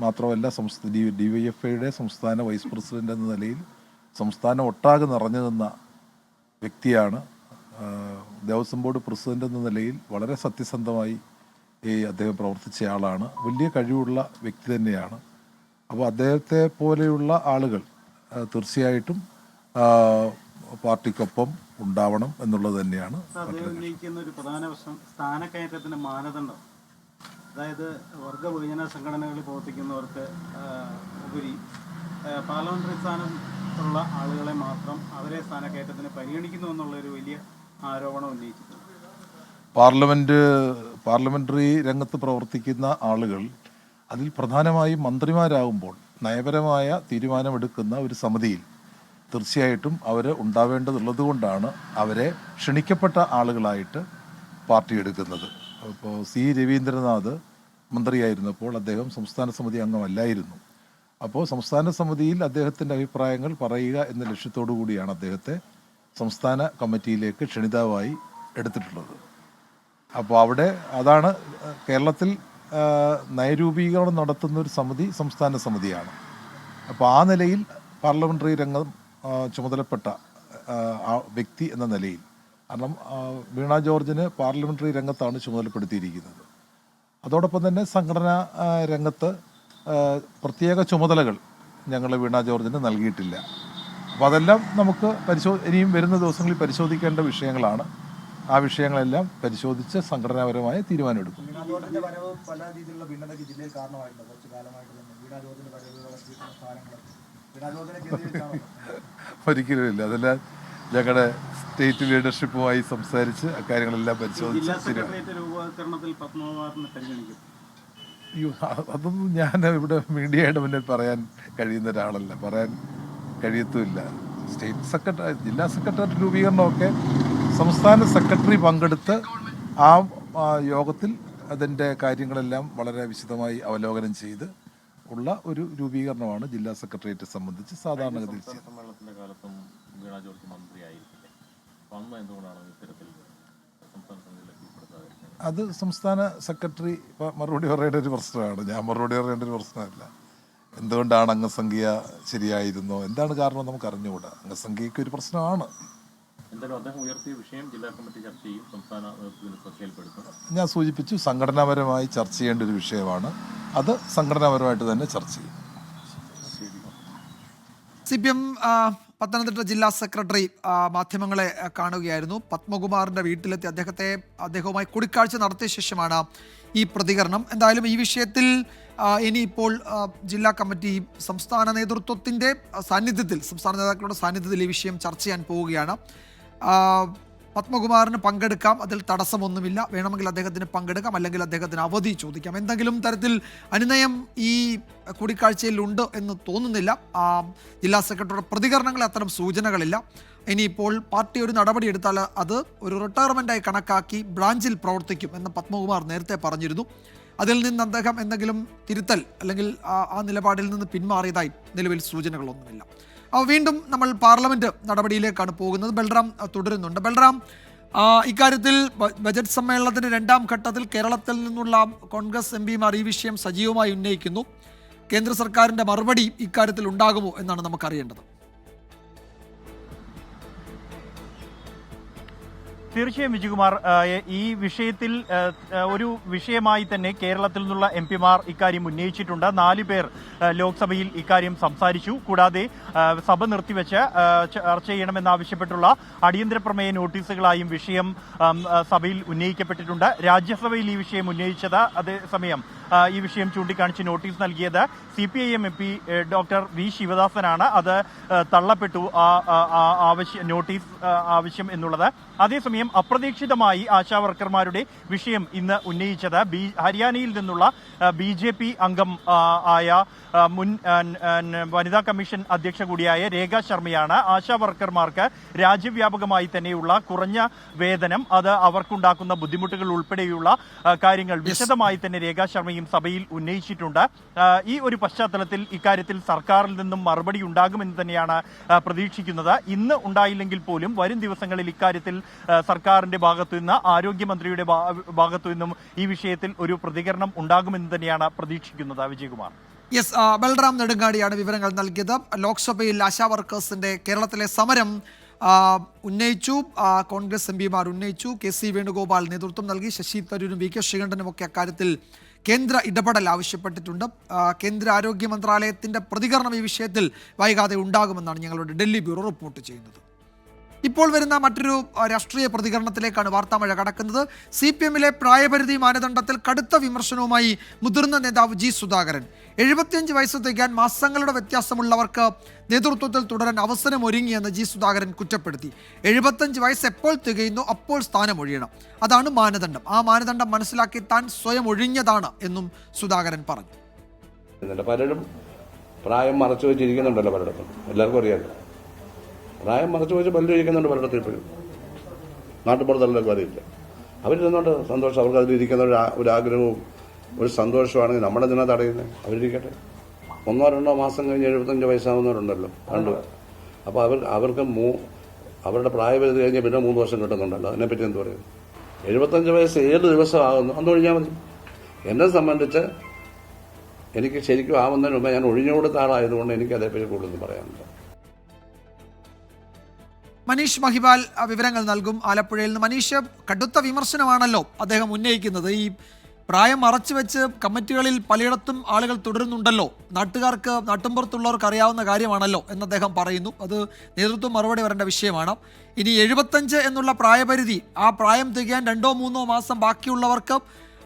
മാത്രമല്ല DYFIയുടെ സംസ്ഥാന വൈസ് പ്രസിഡന്റ് എന്ന നിലയിൽ സംസ്ഥാനം ഒട്ടാകെ നിറഞ്ഞു നിന്ന വ്യക്തിയാണ്. ദേവസ്വം ബോർഡ് പ്രസിഡന്റ് എന്ന നിലയിൽ വളരെ സത്യസന്ധമായി അദ്ദേഹം പ്രവർത്തിച്ച ആളാണ്. വലിയ കഴിവുള്ള വ്യക്തി തന്നെയാണ്. അപ്പോൾ അദ്ദേഹത്തെ പോലെയുള്ള ആളുകൾ തീർച്ചയായിട്ടും പാർട്ടിക്കൊപ്പം ഉണ്ടാവണം എന്നുള്ളത് തന്നെയാണ്. ഒരു പ്രധാന പ്രശ്നം സ്ഥാനക്കയറ്റത്തിന്റെ മാനദണ്ഡം. അതായത് വർഗ വിഭജന സംഘടനകളിൽ പ്രവർത്തിക്കുന്നവർക്ക് ഉപരി പാർലമെന്ററി സ്ഥാനത്തുള്ള ആളുകളെ മാത്രം അവരെ സ്ഥാനക്കയറ്റത്തിന് പരിഗണിക്കുന്നു എന്നുള്ളൊരു വലിയ ആരോപണം ഉന്നയിച്ചിട്ടുണ്ട്. പാർലമെന്ററി രംഗത്ത് പ്രവർത്തിക്കുന്ന ആളുകൾ അതിൽ പ്രധാനമായും മന്ത്രിമാരാകുമ്പോൾ നയപരമായ തീരുമാനമെടുക്കുന്ന ഒരു സമിതിയിൽ തീർച്ചയായിട്ടും അവർ ഉണ്ടാവേണ്ടതുള്ളത് കൊണ്ടാണ് അവരെ ക്ഷണിക്കപ്പെട്ട ആളുകളായിട്ട് പാർട്ടി എടുക്കുന്നത്. അപ്പോൾ സി രവീന്ദ്രനാഥ് മന്ത്രിയായിരുന്നപ്പോൾ അദ്ദേഹം സംസ്ഥാന സമിതി അംഗമല്ലായിരുന്നു. അപ്പോൾ സംസ്ഥാന സമിതിയിൽ അദ്ദേഹത്തിൻ്റെ അഭിപ്രായങ്ങൾ പറയുക എന്ന ലക്ഷ്യത്തോടു കൂടിയാണ് അദ്ദേഹത്തെ സംസ്ഥാന കമ്മിറ്റിയിലേക്ക് ക്ഷണിതാവായി എടുത്തിട്ടുള്ളത്. അപ്പോൾ അവിടെ അതാണ് കേരളത്തിൽ നയരൂപീകരണം നടത്തുന്ന ഒരു സമിതി സംസ്ഥാന സമിതിയാണ്. അപ്പോൾ ആ നിലയിൽ പാർലമെൻ്ററി രംഗം ചുമതലപ്പെട്ട വ്യക്തി എന്ന നിലയിൽ, കാരണം വീണ ജോർജിന് പാർലമെൻ്ററി രംഗത്താണ് ചുമതലപ്പെടുത്തിയിരിക്കുന്നത്. അതോടൊപ്പം തന്നെ സംഘടനാ രംഗത്ത് പ്രത്യേക ചുമതലകൾ ഞങ്ങൾ വീണ ജോർജിന് നൽകിയിട്ടില്ല. അപ്പോൾ അതെല്ലാം നമുക്ക് ഇനിയും വരുന്ന ദിവസങ്ങളിൽ പരിശോധിക്കേണ്ട വിഷയങ്ങളാണ്. ആ വിഷയങ്ങളെല്ലാം പരിശോധിച്ച് സംഘടനാപരമായ തീരുമാനമെടുക്കും. ഒരിക്കലുമില്ല. അതെല്ലാം ഞങ്ങളുടെ സ്റ്റേറ്റ് ലീഡർഷിപ്പുമായി സംസാരിച്ച് അക്കാര്യങ്ങളെല്ലാം പരിശോധിച്ച് അയ്യോ, അതൊന്നും ഞാൻ ഇവിടെ മീഡിയയുടെ മുന്നിൽ പറയാൻ കഴിയുന്ന ഒരാളല്ല, പറയാൻ കഴിയത്തുമില്ല. സ്റ്റേറ്റ് സെക്രട്ടറി, ജില്ലാ സെക്രട്ടറി രൂപീകരണമൊക്കെ സംസ്ഥാന സെക്രട്ടറി പങ്കെടുത്ത് ആ യോഗത്തിൽ അതിൻ്റെ കാര്യങ്ങളെല്ലാം വളരെ വിശദമായി അവലോകനം ചെയ്ത് ഉള്ള ഒരു രൂപീകരണമാണ് ജില്ലാ സെക്രട്ടേറിയറ്റ് സംബന്ധിച്ച് സാധാരണഗതിയിൽ. അത് സംസ്ഥാന സെക്രട്ടറി മറുപടി പറയേണ്ട ഒരു പ്രശ്നമാണ്, ഞാൻ മറുപടി പറയേണ്ട ഒരു പ്രശ്നമല്ല. എന്തുകൊണ്ടാണ് അംഗസംഖ്യ ശരിയായിരുന്നോ, എന്താണ് കാരണം നമുക്ക് അറിഞ്ഞുകൂടാ. അംഗസംഖ്യയ്ക്ക് ഒരു പ്രശ്നമാണ്. ഞാൻ സൂചിപ്പിച്ചു, സംഘടനാപരമായി ചർച്ച ചെയ്യേണ്ട ഒരു വിഷയമാണ്. അത് സംഘടനാപരമായിട്ട് തന്നെ ചർച്ച ചെയ്യും. CPM പത്തനംതിട്ട ജില്ലാ സെക്രട്ടറി മാധ്യമങ്ങളെ കാണുകയായിരുന്നു. പത്മകുമാറിന്റെ വീട്ടിലെത്തി അദ്ദേഹവുമായി കൂടിക്കാഴ്ച നടത്തിയ ശേഷമാണ് ഈ പ്രതികരണം. എന്തായാലും ഈ വിഷയത്തിൽ ഇനിയിപ്പോൾ ജില്ലാ കമ്മിറ്റി സംസ്ഥാന നേതൃത്വത്തിൻ്റെ സാന്നിധ്യത്തിൽ, സംസ്ഥാന നേതാക്കളുടെ സാന്നിധ്യത്തിൽ ഈ വിഷയം ചർച്ച ചെയ്യാൻ പോവുകയാണ്. പത്മകുമാറിന് പങ്കെടുക്കാം, അതിൽ തടസ്സമൊന്നുമില്ല. വേണമെങ്കിൽ അദ്ദേഹത്തിന് പങ്കെടുക്കാം, അല്ലെങ്കിൽ അദ്ദേഹത്തിന് അവധി ചോദിക്കാം. എന്തെങ്കിലും തരത്തിൽ അനുനയം ഈ കൂടിക്കാഴ്ചയിൽ ഉണ്ട് എന്ന് തോന്നുന്നില്ല. ജില്ലാ സെക്രട്ടറിയുടെ പ്രതികരണങ്ങളിൽ അത്തരം സൂചനകളില്ല. ഇനിയിപ്പോൾ പാർട്ടി ഒരു നടപടി എടുത്താൽ അത് ഒരു റിട്ടയർമെൻറ്റായി കണക്കാക്കി ബ്രാഞ്ചിൽ പ്രവർത്തിക്കും എന്ന് പത്മകുമാർ നേരത്തെ പറഞ്ഞിരുന്നു. അതിൽ നിന്ന് അദ്ദേഹം എന്തെങ്കിലും തിരുത്തൽ അല്ലെങ്കിൽ ആ നിലപാടിൽ നിന്ന് പിന്മാറിയതായി നിലവിൽ സൂചനകളൊന്നുമില്ല. വീണ്ടും നമ്മൾ പാർലമെന്റ് നടപടിയിലേക്കാണ് പോകുന്നത്. ബൽറാം തുടരുന്നുണ്ട്. ബൽറാം, ഇക്കാര്യത്തിൽ ബജറ്റ് സമ്മേളനത്തിന്റെ 2ാം ഘട്ടത്തിൽ കേരളത്തിൽ നിന്നുള്ള കോൺഗ്രസ് MPമാർ ഈ വിഷയം സജീവമായി ഉന്നയിക്കുന്നു. കേന്ദ്ര സർക്കാരിന്റെ മറുപടി ഇക്കാര്യത്തിൽ ഉണ്ടാകുമോ എന്നാണ് നമുക്കറിയേണ്ടത്. തീർച്ചയായും വിജയകുമാർ, ഈ വിഷയത്തിൽ ഒരു വിഷയമായി തന്നെ കേരളത്തിൽ നിന്നുള്ള MPമാർ ഇക്കാര്യം ഉന്നയിച്ചിട്ടുണ്ട്. 4 പേർ ലോക്സഭയിൽ ഇക്കാര്യം സംസാരിച്ചു. കൂടാതെ സഭ നിർത്തിവെച്ച് ചർച്ച ചെയ്യണമെന്നാവശ്യപ്പെട്ടുള്ള അടിയന്തര പ്രമേയ നോട്ടീസുകളായും വിഷയം സഭയിൽ ഉന്നയിക്കപ്പെട്ടിട്ടുണ്ട്. രാജ്യസഭയിൽ ഈ വിഷയം ഉന്നയിച്ചത്, അതേസമയം ഈ വിഷയം ചൂണ്ടിക്കാണിച്ച് നോട്ടീസ് നൽകിയത് CPIM MP ഡോക്ടർ വി ശിവദാസനാണ്. അത് തള്ളപ്പെട്ടു, നോട്ടീസ് ആവശ്യം എന്നുള്ളത്. അതേസമയം അപ്രതീക്ഷിതമായി ആശാവർക്കർമാരുടെ വിഷയം ഇന്ന് ഉന്നയിച്ചത് ഹരിയാനയിൽ നിന്നുള്ള BJP അംഗം ആയ മുൻ വനിതാ കമ്മീഷൻ അധ്യക്ഷ കൂടിയായ രേഖ ശർമ്മയാണ്. ആശാവർക്കർമാർക്ക് രാജ്യവ്യാപകമായി തന്നെയുള്ള കുറഞ്ഞ വേതനം, അത് അവർക്കുണ്ടാക്കുന്ന ബുദ്ധിമുട്ടുകൾ ഉൾപ്പെടെയുള്ള കാര്യങ്ങൾ വിശദമായി തന്നെ രേഖ ശർമ്മയും സഭയിൽ ഉന്നയിച്ചിട്ടുണ്ട്. ഈ ഒരു പശ്ചാത്തലത്തിൽ ഇക്കാര്യത്തിൽ സർക്കാരിൽ നിന്നും മറുപടി ഉണ്ടാകുമെന്ന് തന്നെയാണ് പ്രതീക്ഷിക്കുന്നത്. ഇന്ന് ഉണ്ടായില്ലെങ്കിൽ പോലും വരും ദിവസങ്ങളിൽ ഇക്കാര്യത്തിൽ സർക്കാരിന്റെ ഭാഗത്തു നിന്ന്, ആരോഗ്യമന്ത്രിയുടെ ഭാഗത്തു നിന്നും ഈ വിഷയത്തിൽ ഒരു പ്രതികരണം ഉണ്ടാകുമെന്ന് തന്നെയാണ് പ്രതീക്ഷിക്കുന്നത്. വിജയകുമാർ. യെസ്, ബൽറാം നെടുങ്ങാടിയാണ് വിവരങ്ങൾ നൽകിയത്. ലോക്സഭയിൽ ആശാ വർക്കേഴ്സിന്റെ കേരളത്തിലെ സമരം ഉന്നയിച്ചു, കോൺഗ്രസ് MPമാർ ഉന്നയിച്ചു. KC വേണുഗോപാൽ നേതൃത്വം നൽകി. ശശി തരൂരും VK ശ്രീകണ്ഠനും ഒക്കെ അക്കാര്യത്തിൽ കേന്ദ്ര ഇടപെടൽ ആവശ്യപ്പെട്ടിട്ടുണ്ട്. കേന്ദ്ര ആരോഗ്യ മന്ത്രാലയത്തിന്റെ പ്രതികരണം ഈ വിഷയത്തിൽ വൈകാതെ ഉണ്ടാകുമെന്നാണ് ഞങ്ങളുടെ ഡൽഹി ബ്യൂറോ റിപ്പോർട്ട് ചെയ്യുന്നത്. ഇപ്പോൾ വരുന്ന മറ്റൊരു രാഷ്ട്രീയ പ്രതികരണത്തിലേക്കാണ് വാർത്താമഴ കടക്കുന്നത്. CPM-ലെ പ്രായപരിധി മാനദണ്ഡത്തിൽ കടുത്ത വിമർശനവുമായി മുതിർന്ന നേതാവ് ജി സുധാകരൻ. 75 വയസ്സ് തികയാൻ മാസങ്ങളുടെ വ്യത്യാസമുള്ളവർക്ക് നേതൃത്വത്തിൽ തുടരാൻ അവസരമൊരുങ്ങിയെന്ന് ജി സുധാകരൻ കുറ്റപ്പെടുത്തി. 75 വയസ്സ് എപ്പോൾ തികയുന്നു അപ്പോൾ സ്ഥാനമൊഴിയണം, അതാണ് മാനദണ്ഡം. ആ മാനദണ്ഡം മനസ്സിലാക്കി താൻ സ്വയം ഒഴിഞ്ഞതാണ് എന്നും സുധാകരൻ പറഞ്ഞു. പലരും പ്രായം മറച്ചു വെച്ചിരിക്കുന്നുണ്ടല്ലോ, പലയിടത്തും എല്ലാവർക്കും അറിയാമല്ലോ. പ്രായം മറച്ചു വെച്ച് പലരും ഇരിക്കുന്നുണ്ട് പലയിടത്തും. ഇപ്പോഴും നാട്ടുപുറത്തുള്ളവർക്ക് അറിയില്ല. അവരിരുന്നുകൊണ്ട് സന്തോഷം, അവർക്ക് അതിലിരിക്കുന്ന ഒരു ആഗ്രഹവും ഒരു സന്തോഷമാണെങ്കിൽ നമ്മളെന്തിനാ തടയുന്നത്? അവരിരിക്കട്ടെ. 1-2 മാസം കഴിഞ്ഞ് 75 വയസ്സാവുന്നവരുണ്ടല്ലോ കണ്ടു. അപ്പോൾ അവർക്ക് അവരുടെ പ്രായപരിധി കഴിഞ്ഞ് പിന്നെ 3 വർഷം കിട്ടുന്നുണ്ടല്ലോ. അതിനെപ്പറ്റി എന്ത് പറയുന്നു? 75 വയസ്സ് ഏത് ദിവസമാകുന്നു അന്ന് ഒഴിഞ്ഞാൽ മതി. എന്നെ സംബന്ധിച്ച് എനിക്ക് ശരിക്കും ആവുന്നതിന് മുമ്പ് ഞാൻ ഒഴിഞ്ഞുകൊടുത്ത ആളായതുകൊണ്ട് എനിക്ക് അതേപ്പറ്റി കൂടുതൽ പറയാനുണ്ട്. മനീഷ് മഹിപാൽ വിവരങ്ങൾ നൽകും ആലപ്പുഴയിൽ നിന്ന്. മനീഷ്, കടുത്ത വിമർശനമാണല്ലോ അദ്ദേഹം ഉന്നയിക്കുന്നത്. ഈ പ്രായം മറച്ചു വെച്ച് കമ്മിറ്റികളിൽ പലയിടത്തും ആളുകൾ തുടരുന്നുണ്ടല്ലോ, നാട്ടുകാർക്ക് നാട്ടുമ്പുറത്തുള്ളവർക്ക് അറിയാവുന്ന കാര്യമാണല്ലോ എന്ന് അദ്ദേഹം പറയുന്നു. അത് നേതൃത്വം മറുപടി വരേണ്ട വിഷയമാണ്. ഇനി 75 എന്നുള്ള പ്രായപരിധി, ആ പ്രായം തികയാൻ 2-3 മാസം ബാക്കിയുള്ളവർക്ക്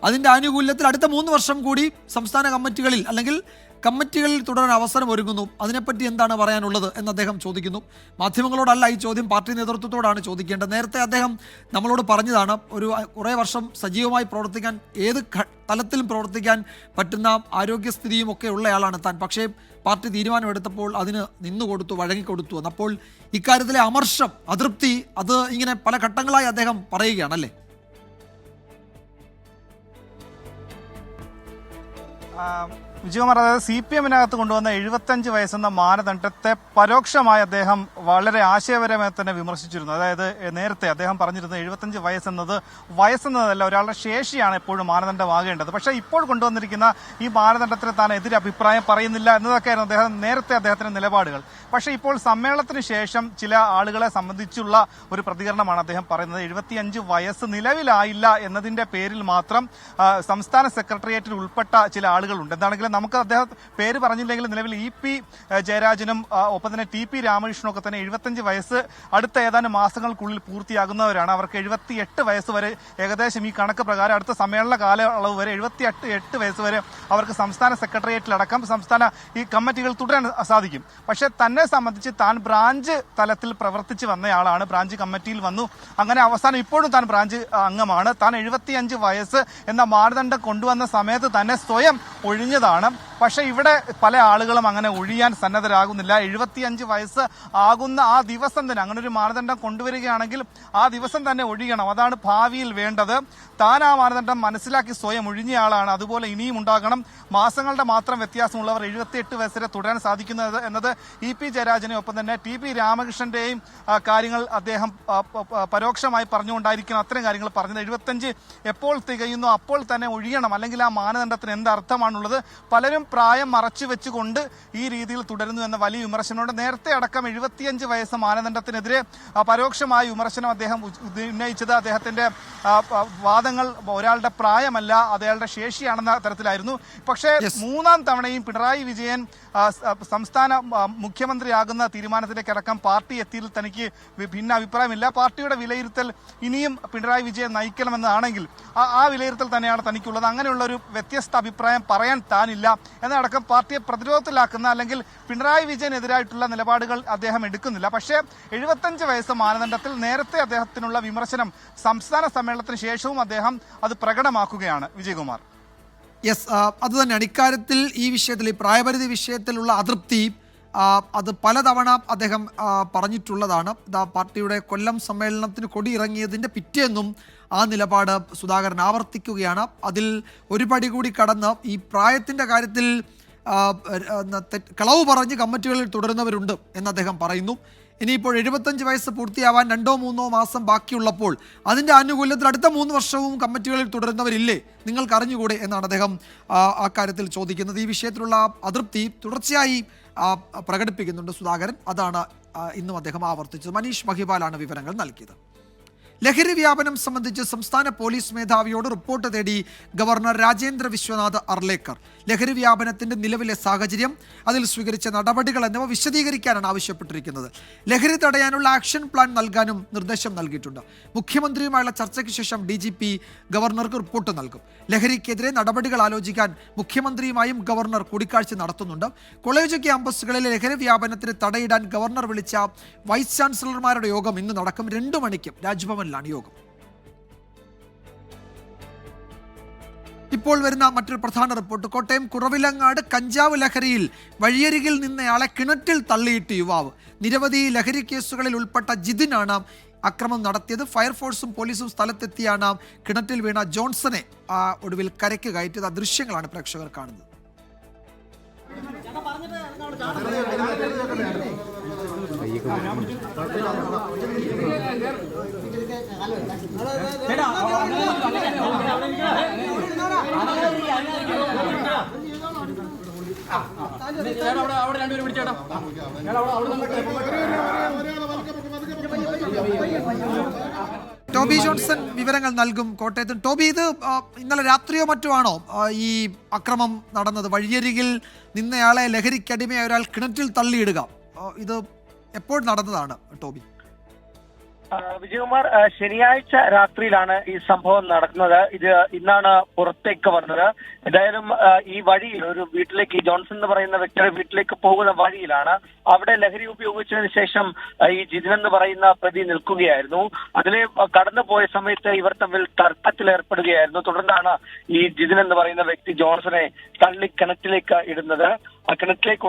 അതിൻ്റെ ആനുകൂല്യത്തിൽ അടുത്ത 3 വർഷം കൂടി സംസ്ഥാന കമ്മിറ്റികളിൽ അല്ലെങ്കിൽ കമ്മിറ്റികളിൽ തുടരാൻ അവസരം ഒരുങ്ങുന്നു. അതിനെപ്പറ്റി എന്താണ് പറയാനുള്ളത് എന്ന് അദ്ദേഹം ചോദിക്കുന്നു. മാധ്യമങ്ങളോടല്ല ഈ ചോദ്യം, പാർട്ടി നേതൃത്വത്തോടാണ് ചോദിക്കേണ്ടത്. നേരത്തെ അദ്ദേഹം നമ്മളോട് പറഞ്ഞതാണ്, കുറേ വർഷം സജീവമായി പ്രവർത്തിക്കാൻ, ഏത് തലത്തിലും പ്രവർത്തിക്കാൻ പറ്റുന്ന ആരോഗ്യസ്ഥിതിയും ഒക്കെ ഉള്ളയാളാണ് താൻ. പക്ഷേ പാർട്ടി തീരുമാനമെടുത്തപ്പോൾ അതിന് നിന്നുകൊടുത്തു, വഴങ്ങിക്കൊടുത്തു എന്ന്. അപ്പോൾ ഇക്കാര്യത്തിലെ അമർഷം, അതൃപ്തി, അത് ഇങ്ങനെ പല ഘട്ടങ്ങളായി അദ്ദേഹം പറയുകയാണല്ലേ? വിജയകുമാർ, അതായത് CPM-നകത്ത് കൊണ്ടുവന്ന 75 വയസ്സെന്ന മാനദണ്ഡത്തെ പരോക്ഷമായി അദ്ദേഹം വളരെ ആശയപരമായി തന്നെ വിമർശിച്ചിരുന്നു. അതായത് നേരത്തെ അദ്ദേഹം പറഞ്ഞിരുന്നത് 75 വയസ്സെന്നത് വയസ്സെന്നതല്ല, ഒരാളുടെ ശേഷിയാണ് എപ്പോഴും മാനദണ്ഡമാകേണ്ടത്. പക്ഷേ ഇപ്പോൾ കൊണ്ടുവന്നിരിക്കുന്ന ഈ മാനദണ്ഡത്തിന് താൻ എതിരെ അഭിപ്രായം പറയുന്നില്ല എന്നതൊക്കെയായിരുന്നു നേരത്തെ അദ്ദേഹത്തിന്റെ നിലപാടുകൾ. പക്ഷേ ഇപ്പോൾ സമ്മേളനത്തിന് ശേഷം ചില ആളുകളെ സംബന്ധിച്ചുള്ള ഒരു പ്രതികരണമാണ് അദ്ദേഹം പറയുന്നത്. 75 വയസ്സ് നിലവിലായില്ല എന്നതിന്റെ പേരിൽ മാത്രം സംസ്ഥാന സെക്രട്ടേറിയറ്റിൽ ഉൾപ്പെട്ട ചില ആളുകളുണ്ട്. എന്താണെങ്കിലും നമുക്ക് അദ്ദേഹം പേര് പറഞ്ഞില്ലെങ്കിൽ നിലവിൽ EP ജയരാജനും ഒപ്പം തന്നെ TP രാമകൃഷ്ണനും ഒക്കെ തന്നെ 75 വയസ്സ് അടുത്ത ഏതാനും മാസങ്ങൾക്കുള്ളിൽ പൂർത്തിയാകുന്നവരാണ്. അവർക്ക് 78 വയസ്സ് വരെ ഏകദേശം ഈ കണക്ക് പ്രകാരം അടുത്ത സമ്മേളന കാലയളവ് വരെ 78 വയസ്സ് വരെ അവർക്ക് സംസ്ഥാന സെക്രട്ടേറിയറ്റിലടക്കം സംസ്ഥാന ഈ കമ്മിറ്റികൾ തുടരാൻ സാധിക്കും. പക്ഷേ തന്നെ സംബന്ധിച്ച് താൻ ബ്രാഞ്ച് തലത്തിൽ പ്രവർത്തിച്ച് വന്നയാളാണ്, ബ്രാഞ്ച് കമ്മിറ്റിയിൽ വന്നു. അങ്ങനെ അവസാനം ഇപ്പോഴും താൻ ബ്രാഞ്ച് അംഗമാണ്. താൻ 75 വയസ്സ് എന്ന മാനദണ്ഡം കൊണ്ടുവന്ന സമയത്ത് തന്നെ സ്വയം ഒഴിഞ്ഞതാണ്. പക്ഷെ ഇവിടെ പല ആളുകളും അങ്ങനെ ഒഴിയാൻ സന്നദ്ധരാകുന്നില്ല. 75 വയസ്സ് ആകുന്ന ആ ദിവസം തന്നെ അങ്ങനെ ഒരു മാനദണ്ഡം കൊണ്ടുവരികയാണെങ്കിൽ ആ ദിവസം തന്നെ ഒഴിയണം. അതാണ് ഭാവിയിൽ വേണ്ടത്. താൻ ആ മാനദണ്ഡം മനസ്സിലാക്കി സ്വയം ഒഴിഞ്ഞയാളാണ്. അതുപോലെ ഇനിയും ഉണ്ടാകണം. മാസങ്ങളുടെ മാത്രം വ്യത്യാസമുള്ളവർ 78 വയസ്സ് വരെ തുടരാൻ സാധിക്കുന്നത് എന്നത് EP ജയരാജനെ ഒപ്പം തന്നെ TP രാമകൃഷ്ണന്റെയും കാര്യങ്ങൾ അദ്ദേഹം പരോക്ഷമായി പറഞ്ഞുകൊണ്ടായിരിക്കണം അത്തരം കാര്യങ്ങൾ പറഞ്ഞത്. 75 എപ്പോൾ തികയുന്നു അപ്പോൾ തന്നെ ഒഴിയണം, അല്ലെങ്കിൽ ആ മാനദണ്ഡത്തിന് എന്തർത്ഥമാണുള്ളത്? പലരും പ്രായം മറച്ചു വെച്ചുകൊണ്ട് ഈ രീതിയിൽ തുടരുന്നു എന്ന വലിയ വിമർശനമുണ്ട്. നേരത്തെ അടക്കം 75 വയസ്സ് മാനദണ്ഡത്തിനെതിരെ പരോക്ഷമായ വിമർശനം അദ്ദേഹം ഉന്നയിച്ചത് അദ്ദേഹത്തിന്റെ വാദങ്ങൾ ഒരാളുടെ പ്രായമല്ല, അയാളുടെ ശേഷിയാണെന്ന തരത്തിലായിരുന്നു. പക്ഷേ 3ാം തവണയും പിണറായി വിജയൻ സംസ്ഥാന മുഖ്യമന്ത്രിയാകുന്ന തീരുമാനത്തിലേക്കടക്കം പാർട്ടി എത്തിയതിൽ തനിക്ക് ഭിന്ന അഭിപ്രായമില്ല. പാർട്ടിയുടെ വിലയിരുത്തൽ ഇനിയും പിണറായി വിജയൻ നയിക്കണമെന്നാണെങ്കിൽ ആ വിലയിരുത്തൽ തന്നെയാണ് തനിക്കുള്ളത്. അങ്ങനെയുള്ള ഒരു വ്യത്യസ്ത അഭിപ്രായം പറയാൻ താനില്ല എന്നടക്കം പാർട്ടിയെ പ്രതിരോധത്തിലാക്കുന്ന അല്ലെങ്കിൽ പിണറായി വിജയനെതിരായിട്ടുള്ള നിലപാടുകൾ അദ്ദേഹം എടുക്കുന്നില്ല. പക്ഷേ 75 വയസ്സ് മാനദണ്ഡത്തിൽ നേരത്തെ അദ്ദേഹത്തിനുള്ള വിമർശനം സംസ്ഥാന സമ്മേളനത്തിന് ശേഷവും അദ്ദേഹം അത് പ്രകടമാക്കുകയാണ്. വിജയകുമാർ, യെസ്, അത് തന്നെയാണ് ഇക്കാര്യത്തിൽ ഈ വിഷയത്തിൽ, ഈ പ്രായപരിധി വിഷയത്തിലുള്ള അതൃപ്തി അത് പലതവണ അദ്ദേഹം പറഞ്ഞിട്ടുള്ളതാണ്. പാർട്ടിയുടെ കൊല്ലം സമ്മേളനത്തിന് കൊടിയിറങ്ങിയതിൻ്റെ പിറ്റേന്നും ആ നിലപാട് സുധാകരൻ ആവർത്തിക്കുകയാണ്. അതിൽ ഒരു പടി കൂടി കടന്ന് ഈ പ്രായത്തിൻ്റെ കാര്യത്തിൽ കളവ് പറഞ്ഞ് കമ്മിറ്റികളിൽ തുടരുന്നവരുണ്ട് എന്ന് അദ്ദേഹം പറയുന്നു. ഇനിയിപ്പോൾ 75 വയസ്സ് പൂർത്തിയാവാൻ 2-3 മാസം ബാക്കിയുള്ളപ്പോൾ അതിൻ്റെ ആനുകൂല്യത്തിൽ അടുത്ത 3 വർഷവും കമ്മിറ്റികളിൽ തുടരുന്നവരില്ലേ, നിങ്ങൾക്ക് അറിഞ്ഞുകൂടെ എന്നാണ് അദ്ദേഹം ആ കാര്യത്തിൽ ചോദിക്കുന്നത്. ഈ വിഷയത്തിലുള്ള അതൃപ്തി തുടർച്ചയായി പ്രകടിപ്പിക്കുന്നുണ്ട് സുധാകരൻ. അതാണ് ഇന്നും അദ്ദേഹം ആവർത്തിച്ചത്. മനീഷ് മഹിപാലാണ് വിവരങ്ങൾ നൽകിയത്. ലഹരി വ്യാപനം സംബന്ധിച്ച് സംസ്ഥാന പോലീസ് മേധാവിയോട് റിപ്പോർട്ട് തേടി ഗവർണർ രാജേന്ദ്ര വിശ്വനാഥ് അർലേക്കർ. ലഹരി വ്യാപനത്തിന്റെ നിലവിലെ സാഹചര്യം, അതിൽ സ്വീകരിച്ച നടപടികൾ എന്നിവ വിശദീകരിക്കാനാണ് ആവശ്യപ്പെട്ടിരിക്കുന്നത്. ലഹരി തടയാനുള്ള ആക്ഷൻ പ്ലാൻ നൽകാനും നിർദ്ദേശം നൽകിയിട്ടുണ്ട്. മുഖ്യമന്ത്രിയുമായുള്ള ചർച്ചയ്ക്ക് ശേഷം DGP ഗവർണർക്ക് റിപ്പോർട്ട് നൽകും. ലഹരിക്കെതിരെ നടപടികൾ ആലോചിക്കാൻ മുഖ്യമന്ത്രിയുമായും ഗവർണർ കൂടിക്കാഴ്ച നടത്തുന്നുണ്ട്. കോളേജ് ക്യാമ്പസുകളിലെ ലഹരി വ്യാപനത്തിന് തടയിടാൻ ഗവർണർ വിളിച്ച വൈസ് ചാൻസലർമാരുടെ യോഗം ഇന്ന് നടക്കും. 2 മണിക്കും രാജ്ഭവനിലാണ് യോഗം. ഇപ്പോൾ വരുന്ന മറ്റൊരു പ്രധാന റിപ്പോർട്ട്. കോട്ടയം കുറവിലങ്ങാട് കഞ്ചാവ് ലഹരിയിൽ വഴിയരികിൽ നിന്നയാളെ കിണറ്റിൽ തള്ളിയിട്ട് യുവാവ്. നിരവധി ലഹരി കേസുകളിൽ ഉൾപ്പെട്ട ജിതിനാണ് അക്രമം നടത്തിയത്. ഫയർഫോഴ്സും പോലീസും സ്ഥലത്തെത്തിയാണ് കിണറ്റിൽ വീണ ജോൺസനെ ഒടുവിൽ കരയ്ക്ക് കയറ്റിയത്. ആ ദൃശ്യങ്ങളാണ് പ്രേക്ഷകർ കാണുന്നത്. ടോബി ജോൺസൺ വിവരങ്ങൾ നൽകും കോട്ടയത്ത്. ടോബി, ഇത് ഇന്നലെ രാത്രിയോ മറ്റോ ആണോ ഈ അക്രമം നടന്നത്? വഴിയരികിൽ നിന്നയാളെ ലഹരിക്കടിമയായ ഒരാൾ കിണറ്റിൽ തള്ളിയിടുക, ഇത് എപ്പോൾ നടന്നതാണ് ടോബി? വിജയകുമാർ, ശനിയാഴ്ച രാത്രിയിലാണ് ഈ സംഭവം നടക്കുന്നത്. ഇത് ഇന്നാണ് പുറത്തേക്ക് വന്നത്. എന്തായാലും ഈ വഴിയിൽ ഒരു വീട്ടിലേക്ക്, ജോൺസൺ എന്ന് പറയുന്ന വ്യക്തിയുടെ വീട്ടിലേക്ക് പോകുന്ന വഴിയിലാണ് അവിടെ ലഹരി ഉപയോഗിച്ചതിന് ശേഷം ഈ ജിതിൻ എന്ന് പറയുന്ന പ്രതി നിൽക്കുകയായിരുന്നു. അതിലെ കടന്നുപോയ സമയത്ത് ഇവർ തമ്മിൽ തർക്കത്തിലേർപ്പെടുകയായിരുന്നു. തുടർന്നാണ് ഈ ജിതിൻ എന്ന് പറയുന്ന വ്യക്തി ജോൺസനെ തള്ളി കിണറ്റിലേക്ക് ഇടുന്നത്. ആ കിണറ്റിലേക്ക്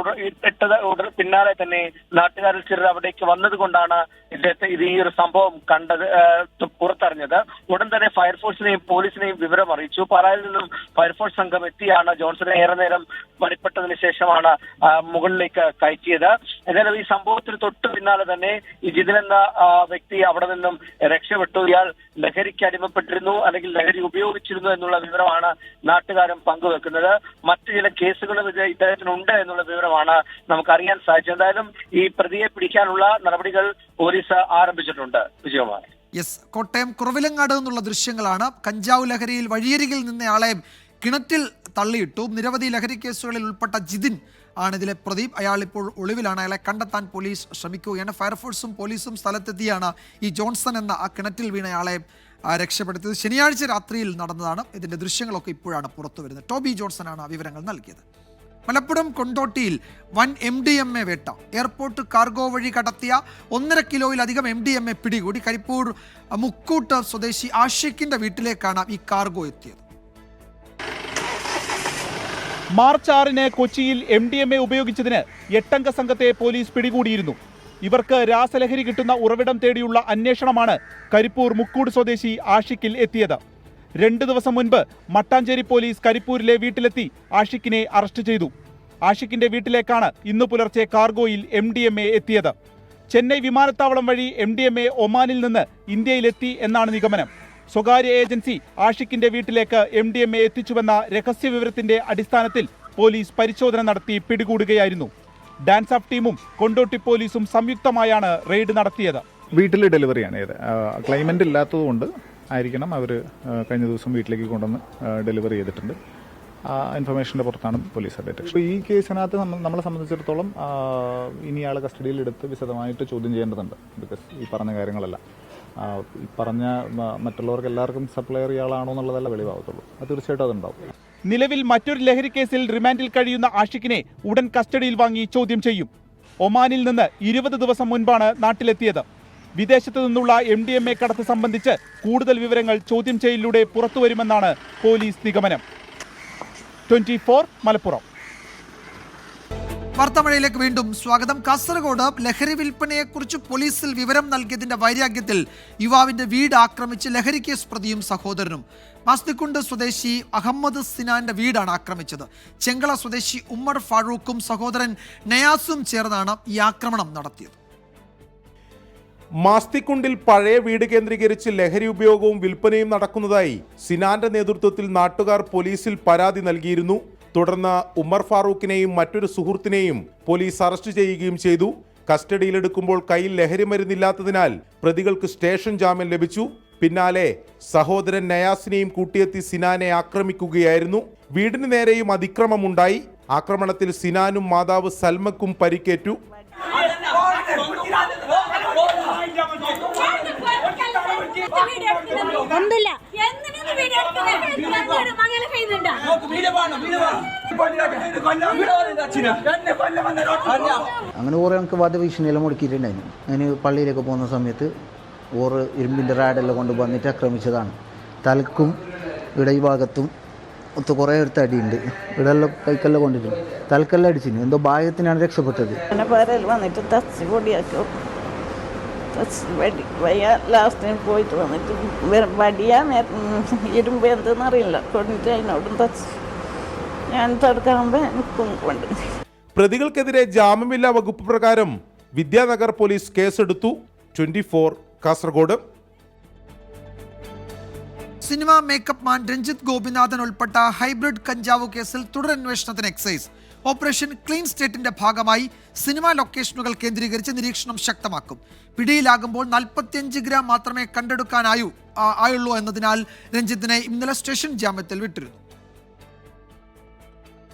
ഇട്ടത് പിന്നാലെ തന്നെ നാട്ടുകാരിൽ ചിലർ അവിടേക്ക് വന്നത് കൊണ്ടാണ് ഇത് ഈ ഒരു സംഭവം കണ്ടത്, പുറത്തറിഞ്ഞത്. ഉടൻ തന്നെ ഫയർഫോഴ്സിനെയും പോലീസിനെയും വിവരം അറിയിച്ചു. പാലായിൽ നിന്നും ഫയർഫോഴ്സ് സംഘം എത്തിയാണ് ജോൺസനെ ഏറെ നേരം മണിപ്പെട്ടതിന് ശേഷമാണ് മുകളിലേക്ക് കയറ്റിയത്. എന്നാലും ഈ സംഭവത്തിന് തൊട്ട് പിന്നാലെ തന്നെ ഈ ജിതിൻ എന്ന വ്യക്തി അവിടെ നിന്നും രക്ഷപ്പെട്ടു. ഇയാൾ ലഹരിക്ക് അടിമപ്പെട്ടിരുന്നു അല്ലെങ്കിൽ ലഹരി ഉപയോഗിച്ചിരുന്നു എന്നുള്ള വിവരമാണ് നാട്ടുകാരും പങ്കുവെക്കുന്നത്. മറ്റു ചില കേസുകളും ഇദ്ദേഹത്തിനുണ്ട് എന്നുള്ള വിവരമാണ് നമുക്കറിയാൻ സാധിച്ചത്. എന്തായാലും ഈ പ്രതിയെ പിടിക്കാനുള്ള നടപടികൾ പോലീസ് ആരംഭിച്ചിട്ടുണ്ട്. വിജയകുമാർ. യെസ്, കോട്ടയം കുറവിലങ്ങാട് എന്നുള്ള ദൃശ്യങ്ങളാണ്. കഞ്ചാവ് ലഹരിയിൽ വഴിയരികിൽ നിന്നയാളെ കിണറ്റിൽ തള്ളിയിട്ടു. നിരവധി ലഹരി കേസുകളിൽ ഉൾപ്പെട്ട ജിതിൻ ആണ് ഇതിലെ പ്രതി. അയാൾ ഇപ്പോൾ ഒളിവിലാണ്. അയാളെ കണ്ടെത്താൻ പോലീസ് ശ്രമിക്കുകയാണ്. ഫയർഫോഴ്സും പോലീസും സ്ഥലത്തെത്തിയാണ് ഈ ജോൺസൺ എന്ന ആ കിണറ്റിൽ വീണയാളെ രക്ഷപ്പെടുത്തിയത്. ശനിയാഴ്ച രാത്രിയിൽ നടന്നതാണ്. ഇതിന്റെ ദൃശ്യങ്ങളൊക്കെ ഇപ്പോഴാണ് പുറത്തു വരുന്നത്. ടോബി ജോൺസണാണ് വിവരങ്ങൾ നൽകിയത്. മലപ്പുറം കൊണ്ടോട്ടിയിൽ വൻ MDMA വേട്ട. എയർപോർട്ട് കാർഗോ വഴി കടത്തിയ 1.5 കിലോയിലധികം MDMA പിടികൂടി. കരിപ്പൂർ മുക്കൂട്ട് സ്വദേശി ആഷിഖിന്റെ വീട്ടിലേക്കാണ് ഈ കാർഗോ എത്തിയത്. മാർച്ച് 6-ന് കൊച്ചിയിൽ MDMA ഉപയോഗിച്ചതിന് 8-അംഗ സംഘത്തെ പോലീസ് പിടികൂടിയിരുന്നു. ഇവർക്ക് രാസലഹരി കിട്ടുന്ന ഉറവിടം തേടിയുള്ള അന്വേഷണമാണ് കരിപ്പൂർ മുക്കൂട് സ്വദേശി ആഷിഖിൽ എത്തിയത്. 2 ദിവസം മുൻപ് മട്ടാഞ്ചേരി പോലീസ് കരിപ്പൂരിലെ വീട്ടിലെത്തി ആഷിഖിനെ അറസ്റ്റ് ചെയ്തു. ആഷിഖിന്റെ വീട്ടിലേക്കാണ് ഇന്നു പുലർച്ചെ കാർഗോയിൽ MDMA എത്തിയത്. ചെന്നൈ വിമാനത്താവളം വഴി MDMA ഒമാനിൽ നിന്ന് ഇന്ത്യയിലെത്തി എന്നാണ് നിഗമനം. സ്വകാര്യ ഏജൻസി ആഷിഖിന്റെ വീട്ടിലേക്ക് MDMA എത്തിച്ചുവെന്ന രഹസ്യ വിവരത്തിന്റെ അടിസ്ഥാനത്തിൽ പോലീസ് പരിശോധന നടത്തി പിടികൂടുകയായിരുന്നു. ഡാൻസ് ഓഫ് ടീമും കൊണ്ടോട്ടി പോലീസും സംയുക്തമായാണ് റെയ്ഡ് നടത്തിയത്. വീട്ടിൽ ഡെലിവറിയാണ് ചെയ്തത്. ക്ലൈമന്റ് ഇല്ലാത്തതുകൊണ്ട് ആയിരിക്കണം അവർ കഴിഞ്ഞ ദിവസം വീട്ടിലേക്ക് കൊണ്ടുവന്ന് ഡെലിവറി ചെയ്തിട്ടുണ്ട്. ആ ഇൻഫർമേഷൻ്റെ പുറത്താണ് പോലീസ് ഡിറ്റക്ഷൻ. ഈ കേസിനകത്ത് നമ്മളെ സംബന്ധിച്ചിടത്തോളം ഇനി ആളെ കസ്റ്റഡിയിലെടുത്ത് വിശദമായിട്ട് ചോദ്യം ചെയ്യേണ്ടതുണ്ട്. ബിക്കോസ് ഈ പറഞ്ഞ കാര്യങ്ങളെല്ലാം ഈ പറഞ്ഞ മറ്റുള്ളവർക്ക് എല്ലാവർക്കും സപ്ലയർ ഇയാളാണോ എന്നുള്ളതല്ല വെളിവാകത്തുള്ളൂ. അത് തീർച്ചയായിട്ടും അതുണ്ടാവും. നിലവിൽ മറ്റൊരു ലഹരി കേസിൽ റിമാൻഡിൽ കഴിയുന്ന ആഷിഖിനെ ഉടൻ കസ്റ്റഡിയിൽ വാങ്ങി ചോദ്യം ചെയ്യും. ഒമാനിൽ നിന്ന് 20 ദിവസം മുൻപാണ് നാട്ടിലെത്തിയത്. വിദേശത്തു നിന്നുള്ള MDMA കടത്ത് സംബന്ധിച്ച് കൂടുതൽ വിവരങ്ങൾ ചോദ്യം ചെയ്യലിലൂടെ പുറത്തുവരുമെന്നാണ് പോലീസ് നിഗമനം. 24 മലപ്പുറം. വാർത്താമഴയിലേക്ക് വീണ്ടും സ്വാഗതം. കാസർഗോഡ് ലഹരി വിൽപ്പനയെക്കുറിച്ച് പോലീസിൽ വിവരം നൽകിയതിന്റെ വൈരാഗ്യത്തിൽ യുവാവിന്റെ വീട് ആക്രമിച്ച് ലഹരി കേസ് പ്രതിയും സഹോദരനും. മാസ്തിക്കുണ്ട് സ്വദേശി അഹമ്മദ് സിനാന്റെ വീടാണ് ആക്രമിച്ചത്. ചെങ്കള സ്വദേശി ഉമ്മർ ഫാറൂഖും സഹോദരൻ നയാസും ചേർന്നാണ് ഈ ആക്രമണം നടത്തിയത്. മാസ്തിക്കുണ്ടിൽ പഴയ വീട് കേന്ദ്രീകരിച്ച് ലഹരി ഉപയോഗവും വിൽപ്പനയും നടക്കുന്നതായി സിനാന്റെ നേതൃത്വത്തിൽ നാട്ടുകാർ പോലീസിൽ പരാതി നൽകിയിരുന്നു. തുടർന്ന് ഉമ്മർ ഫാറൂഖിനെയും മറ്റൊരു സുഹൃത്തിനെയും പോലീസ് അറസ്റ്റ് ചെയ്യുകയും ചെയ്തു. കസ്റ്റഡിയിലെടുക്കുമ്പോൾ കയ്യിൽ ലഹരി മരുന്നില്ലാത്തതിനാൽ പ്രതികൾക്ക് സ്റ്റേഷൻ ജാമ്യം ലഭിച്ചു. പിന്നാലെ സഹോദരൻ നയാസിനെയും കൂട്ടിയെത്തി സിനാനെ ആക്രമിക്കുകയായിരുന്നു. വീടിന് നേരെയും അതിക്രമമുണ്ടായി. ആക്രമണത്തിൽ സിനാനും മാതാവ് സൽമക്കും പരിക്കേറ്റു. അങ്ങനെ ഓരോ ഞങ്ങൾക്ക് വധഭീഷണിയെല്ലാം മുടക്കിയിട്ടുണ്ടായിരുന്നു. അതിന് പള്ളിയിലേക്ക് പോകുന്ന സമയത്ത് ഓറ് ഇരുമ്പിൻ്റെ റാഡെല്ലാം കൊണ്ട് വന്നിട്ട് ആക്രമിച്ചതാണ്. തലക്കും ഇവിടെ ഈ ഭാഗത്തും ഒത്ത് കുറേ എടുത്ത് അടിയുണ്ട്. ഇവിടെല്ലാം കൈക്കെല്ലാം കൊണ്ടിട്ടുണ്ട്. തലക്കെല്ലാം അടിച്ചിന്. എന്തോ ഭാഗ്യത്തിനാണ് രക്ഷപ്പെട്ടത്. വന്നിട്ട് തച്ച് പൊടിയാക്കും. ലാസ്റ്റ് പോയിട്ട് വന്നിട്ട് വടിയാ ഇരുമ്പ് എന്തെന്നറിയില്ല കൊണ്ടിട്ട് അതിനോടും തച്ച് ഞാൻ തടുക്കാകുമ്പോൾ കൊണ്ട്. പ്രതികൾക്കെതിരെ ജാമ്യമില്ലാ വകുപ്പ് പ്രകാരം വിദ്യാനഗർ പോലീസ് കേസെടുത്തു. 24 Kasaragod. Cinema makeup man Ranjith Gopinathan ഉൾപ്പെട്ട ഹൈബ്രിഡ് കഞ്ചാവ് കേസിൽ തുടരന്വേഷണത്തിന് എക്സൈസ്. ഓപ്പറേഷൻ ക്ലീൻ സ്റ്റേറ്റിന്റെ ഭാഗമായി സിനിമാ ലൊക്കേഷനുകൾ കേന്ദ്രീകരിച്ച് നിരീക്ഷണം ശക്തമാക്കും. പിടിയിലാകുമ്പോൾ 45 ഗ്രാം മാത്രമേ കണ്ടെടുക്കാനായുള്ളൂ എന്നതിനാൽ രഞ്ജിത്തിനെ ഇന്നലെ സ്റ്റേഷൻ ജാമ്യത്തിൽ വിട്ടിരുന്നു.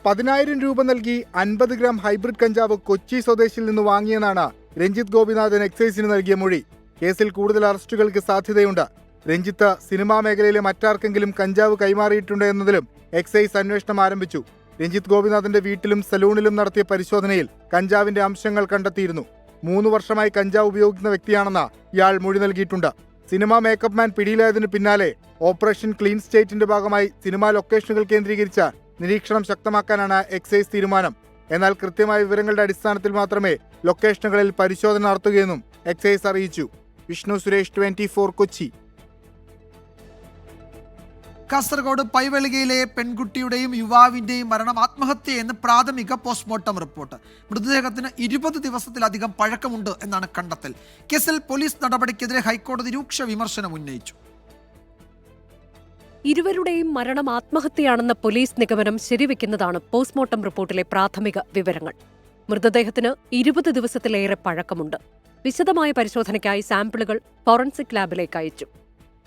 10,000 രൂപ നൽകി 50 ഗ്രാം ഹൈബ്രിഡ് കഞ്ചാവ് കൊച്ചി സ്വദേശിയിൽ നിന്ന് വാങ്ങിയെന്നാണ് രഞ്ജിത്ത് ഗോപിനാഥൻ എക്സൈസിന് നൽകിയ മൊഴി. കേസിൽ കൂടുതൽ അറസ്റ്റുകൾക്ക് സാധ്യതയുണ്ട്. രഞ്ജിത്ത് സിനിമാ മേഖലയിലെ മറ്റാർക്കെങ്കിലും കഞ്ചാവ് കൈമാറിയിട്ടുണ്ടോ എന്നതിലും എക്സൈസ് അന്വേഷണം ആരംഭിച്ചു. രഞ്ജിത്ത് ഗോപിനാഥന്റെ വീട്ടിലും സലൂണിലും നടത്തിയ പരിശോധനയിൽ കഞ്ചാവിന്റെ അംശങ്ങൾ കണ്ടെത്തിയിരുന്നു. 3 വർഷമായി കഞ്ചാവ് ഉപയോഗിക്കുന്ന വ്യക്തിയാണെന്ന് ഇയാൾ മൊഴി നൽകിയിട്ടുണ്ട്. സിനിമാ മേക്കപ്പ് മാൻ പിടിയിലായതിനു പിന്നാലെ ഓപ്പറേഷൻ ക്ലീൻ സ്റ്റേറ്റിന്റെ ഭാഗമായി സിനിമാ ലൊക്കേഷനുകൾ കേന്ദ്രീകരിച്ച നിരീക്ഷണം ശക്തമാക്കാനാണ് എക്സൈസ് തീരുമാനം. എന്നാൽ കൃത്യമായ വിവരങ്ങളുടെ അടിസ്ഥാനത്തിൽ മാത്രമേ ലൊക്കേഷനുകളിൽ പരിശോധന നടത്തുകയെന്നും എക്സൈസ് അറിയിച്ചു. വിഷ്ണു സുരേഷ്, 24 കൊച്ചി. കാസർഗോഡ് പൈവെളികയിലെ പെൺകുട്ടിയുടെയും യുവാവിന്റെയും മരണം ആത്മഹത്യയെന്ന് പ്രാഥമിക പോസ്റ്റ്മോർട്ടം റിപ്പോർട്ട്. മൃതദേഹത്തിന് 20 ദിവസത്തിലധികം പഴക്കമുണ്ട് എന്നാണ് കണ്ടെത്തൽ. കേസിൽ പോലീസ് നടപടിക്കെതിരെ ഹൈക്കോടതി രൂക്ഷ വിമർശനം ഉന്നയിച്ചു. ഇരുവരുടെയും മരണം ആത്മഹത്യയാണെന്ന പോലീസ് നിഗമനം ശരിവെക്കുന്നതാണ് പോസ്റ്റ്മോർട്ടം റിപ്പോർട്ടിലെ പ്രാഥമിക വിവരങ്ങൾ. മൃതദേഹത്തിന് 20 ദിവസത്തിലേറെ പഴക്കമുണ്ട്. വിശദമായ പരിശോധനയ്ക്കായി സാമ്പിളുകൾ ഫോറൻസിക് ലാബിലേക്ക് അയച്ചു.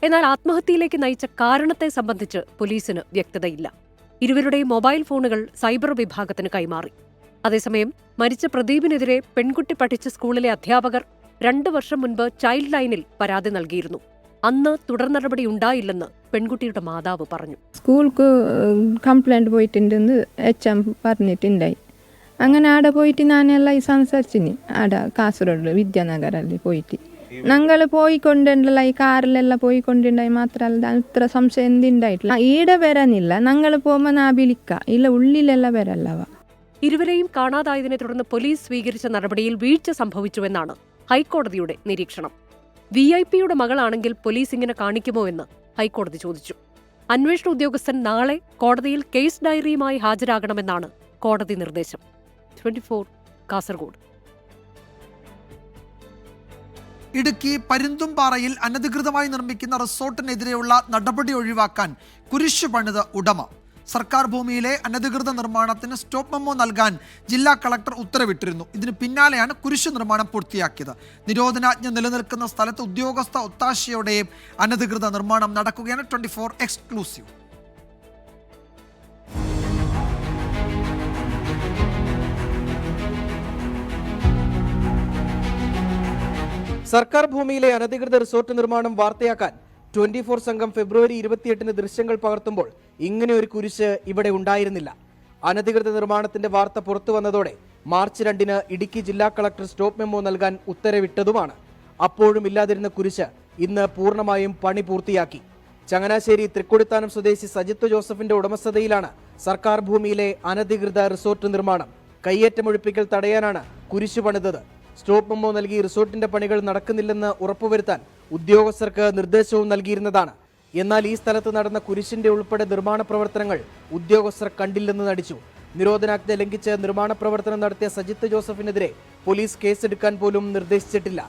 എന്നാൽ ആത്മഹത്യയിലേക്ക് നയിച്ച കാരണത്തെ സംബന്ധിച്ച് പോലീസിന് വ്യക്തതയില്ല. ഇരുവരുടെയും മൊബൈൽ ഫോണുകൾ സൈബർ വിഭാഗത്തിന് കൈമാറി. അതേസമയം മരിച്ച പ്രദീപിനെതിരെ പെൺകുട്ടി പഠിച്ച സ്കൂളിലെ അധ്യാപകർ 2 വർഷം മുൻപ് ചൈൽഡ് ലൈനിൽ പരാതി നൽകിയിരുന്നു. അന്ന് തുടർ നടപടി ഉണ്ടായില്ലെന്ന് പെൺകുട്ടിയുടെ മാതാവ് പറഞ്ഞു. സ്കൂൾക്ക് കംപ്ലൈൻറ്റ് പോയിട്ടുണ്ടെന്ന് HM പറഞ്ഞിട്ടുണ്ടായി. അങ്ങനെ ആടെ പോയിട്ട് ഞാനെല്ലാം സംസാരിച്ചിന്. ആടെ കാസർഗോഡ് വിദ്യാനഗറിൽ പോയിട്ട് ഞങ്ങൾ പോയിക്കൊണ്ടുണ്ടല്ല, ഈ കാറിലെല്ലാം പോയിക്കൊണ്ടുണ്ടായി. മാത്രമല്ല ഇത്ര സംശയം എന്തുണ്ടായിട്ടില്ല. ഈടെ വരാനില്ല, ഞങ്ങൾ പോകുമ്പോൾ ഞാൻ വിളിക്കാം. ഇല്ല ഉള്ളിലെല്ലാം വരല്ലവ. ഇരുവരെയും കാണാതായതിനെ തുടർന്ന് പോലീസ് സ്വീകരിച്ച നടപടിയിൽ വീഴ്ച സംഭവിച്ചുവെന്നാണ് ഹൈക്കോടതിയുടെ നിരീക്ഷണം. VIP-യുടെ മകളാണെങ്കിൽ പോലീസ് ഇങ്ങനെ കാണിക്കുമോ എന്ന് ഹൈക്കോടതി ചോദിച്ചു. അന്വേഷണ ഉദ്യോഗസ്ഥൻ നാളെ കോടതിയിൽ കേസ് ഡയറിയുമായി ഹാജരാകണമെന്നാണ് കോടതി നിർദ്ദേശം. 24 കാസർഗോഡ്. ഇടുക്കി പരുന്തുംപാറയിൽ അനധികൃതമായി നിർമ്മിക്കുന്ന റിസോർട്ടിനെതിരെയുള്ള നടപടി ഒഴിവാക്കാൻ കുരിശു പണിത് ഉടമ. സർക്കാർ ഭൂമിയിലെ അനധികൃത നിർമ്മാണത്തിന് സ്റ്റോപ്പ് മെമ്മോ നൽകാൻ ജില്ലാ കളക്ടർ ഉത്തരവിട്ടിരുന്നു. ഇതിന് പിന്നാലെയാണ് കുരിശു നിർമ്മാണം പൂർത്തിയാക്കിയത്. നിരോധനാജ്ഞ നിലനിൽക്കുന്ന സ്ഥലത്ത് ഉദ്യോഗസ്ഥ ഒത്താശയോടെ അനധികൃത നിർമ്മാണം നടക്കുകയാണ്. 24 എക്സ്ക്ലൂസീവ്. സർക്കാർ ഭൂമിയിലെ അനധികൃത റിസോർട്ട് നിർമ്മാണം വാർത്തയാക്കാൻ 24 സംഘം ഫെബ്രുവരി 28-ന് ദൃശ്യങ്ങൾ പകർത്തുമ്പോൾ ഇങ്ങനെ ഒരു കുരിശ് ഇവിടെ ഉണ്ടായിരുന്നില്ല. അനധികൃത നിർമ്മാണത്തിന്റെ വാർത്ത പുറത്തു വന്നതോടെ മാർച്ച് 2-ന് ഇടുക്കി ജില്ലാ കളക്ടർ സ്റ്റോപ്പ് മെമ്മോ നൽകാൻ ഉത്തരവിട്ടതുമാണ്. അപ്പോഴും ഇല്ലാതിരുന്ന കുരിശ് ഇന്ന് പൂർണ്ണമായും പണി പൂർത്തിയാക്കി. ചങ്ങനാശ്ശേരി തൃക്കൊടിത്താനം സ്വദേശി സജിത്ത് ജോസഫിന്റെ ഉടമസ്ഥതയിലാണ് സർക്കാർ ഭൂമിയിലെ അനധികൃത റിസോർട്ട് നിർമ്മാണം. കയ്യേറ്റമൊഴിപ്പിക്കൽ തടയാനാണ് കുരിശ് പണിതത്. സ്റ്റോപ്പ് മെമ്മോ നൽകി റിസോർട്ടിന്റെ പണികൾ നടക്കുന്നില്ലെന്ന് ഉറപ്പുവരുത്താൻ ഉദ്യോഗസ്ഥർക്ക് നിർദ്ദേശവും നൽകിയിരുന്നതാണ്. എന്നാൽ ഈ സ്ഥലത്ത് നടന്ന കുരിശിന്റെ ഉൾപ്പെടെ നിർമ്മാണ പ്രവർത്തനങ്ങൾ ഉദ്യോഗസ്ഥർ കണ്ടില്ലെന്ന് നടിച്ചു. നിരോധനാജ്ഞ ലംഘിച്ച് നിർമ്മാണ പ്രവർത്തനം നടത്തിയ സജിത്ത് ജോസഫിനെതിരെ പോലീസ് കേസെടുക്കാൻ പോലും നിർദ്ദേശിച്ചിട്ടില്ല.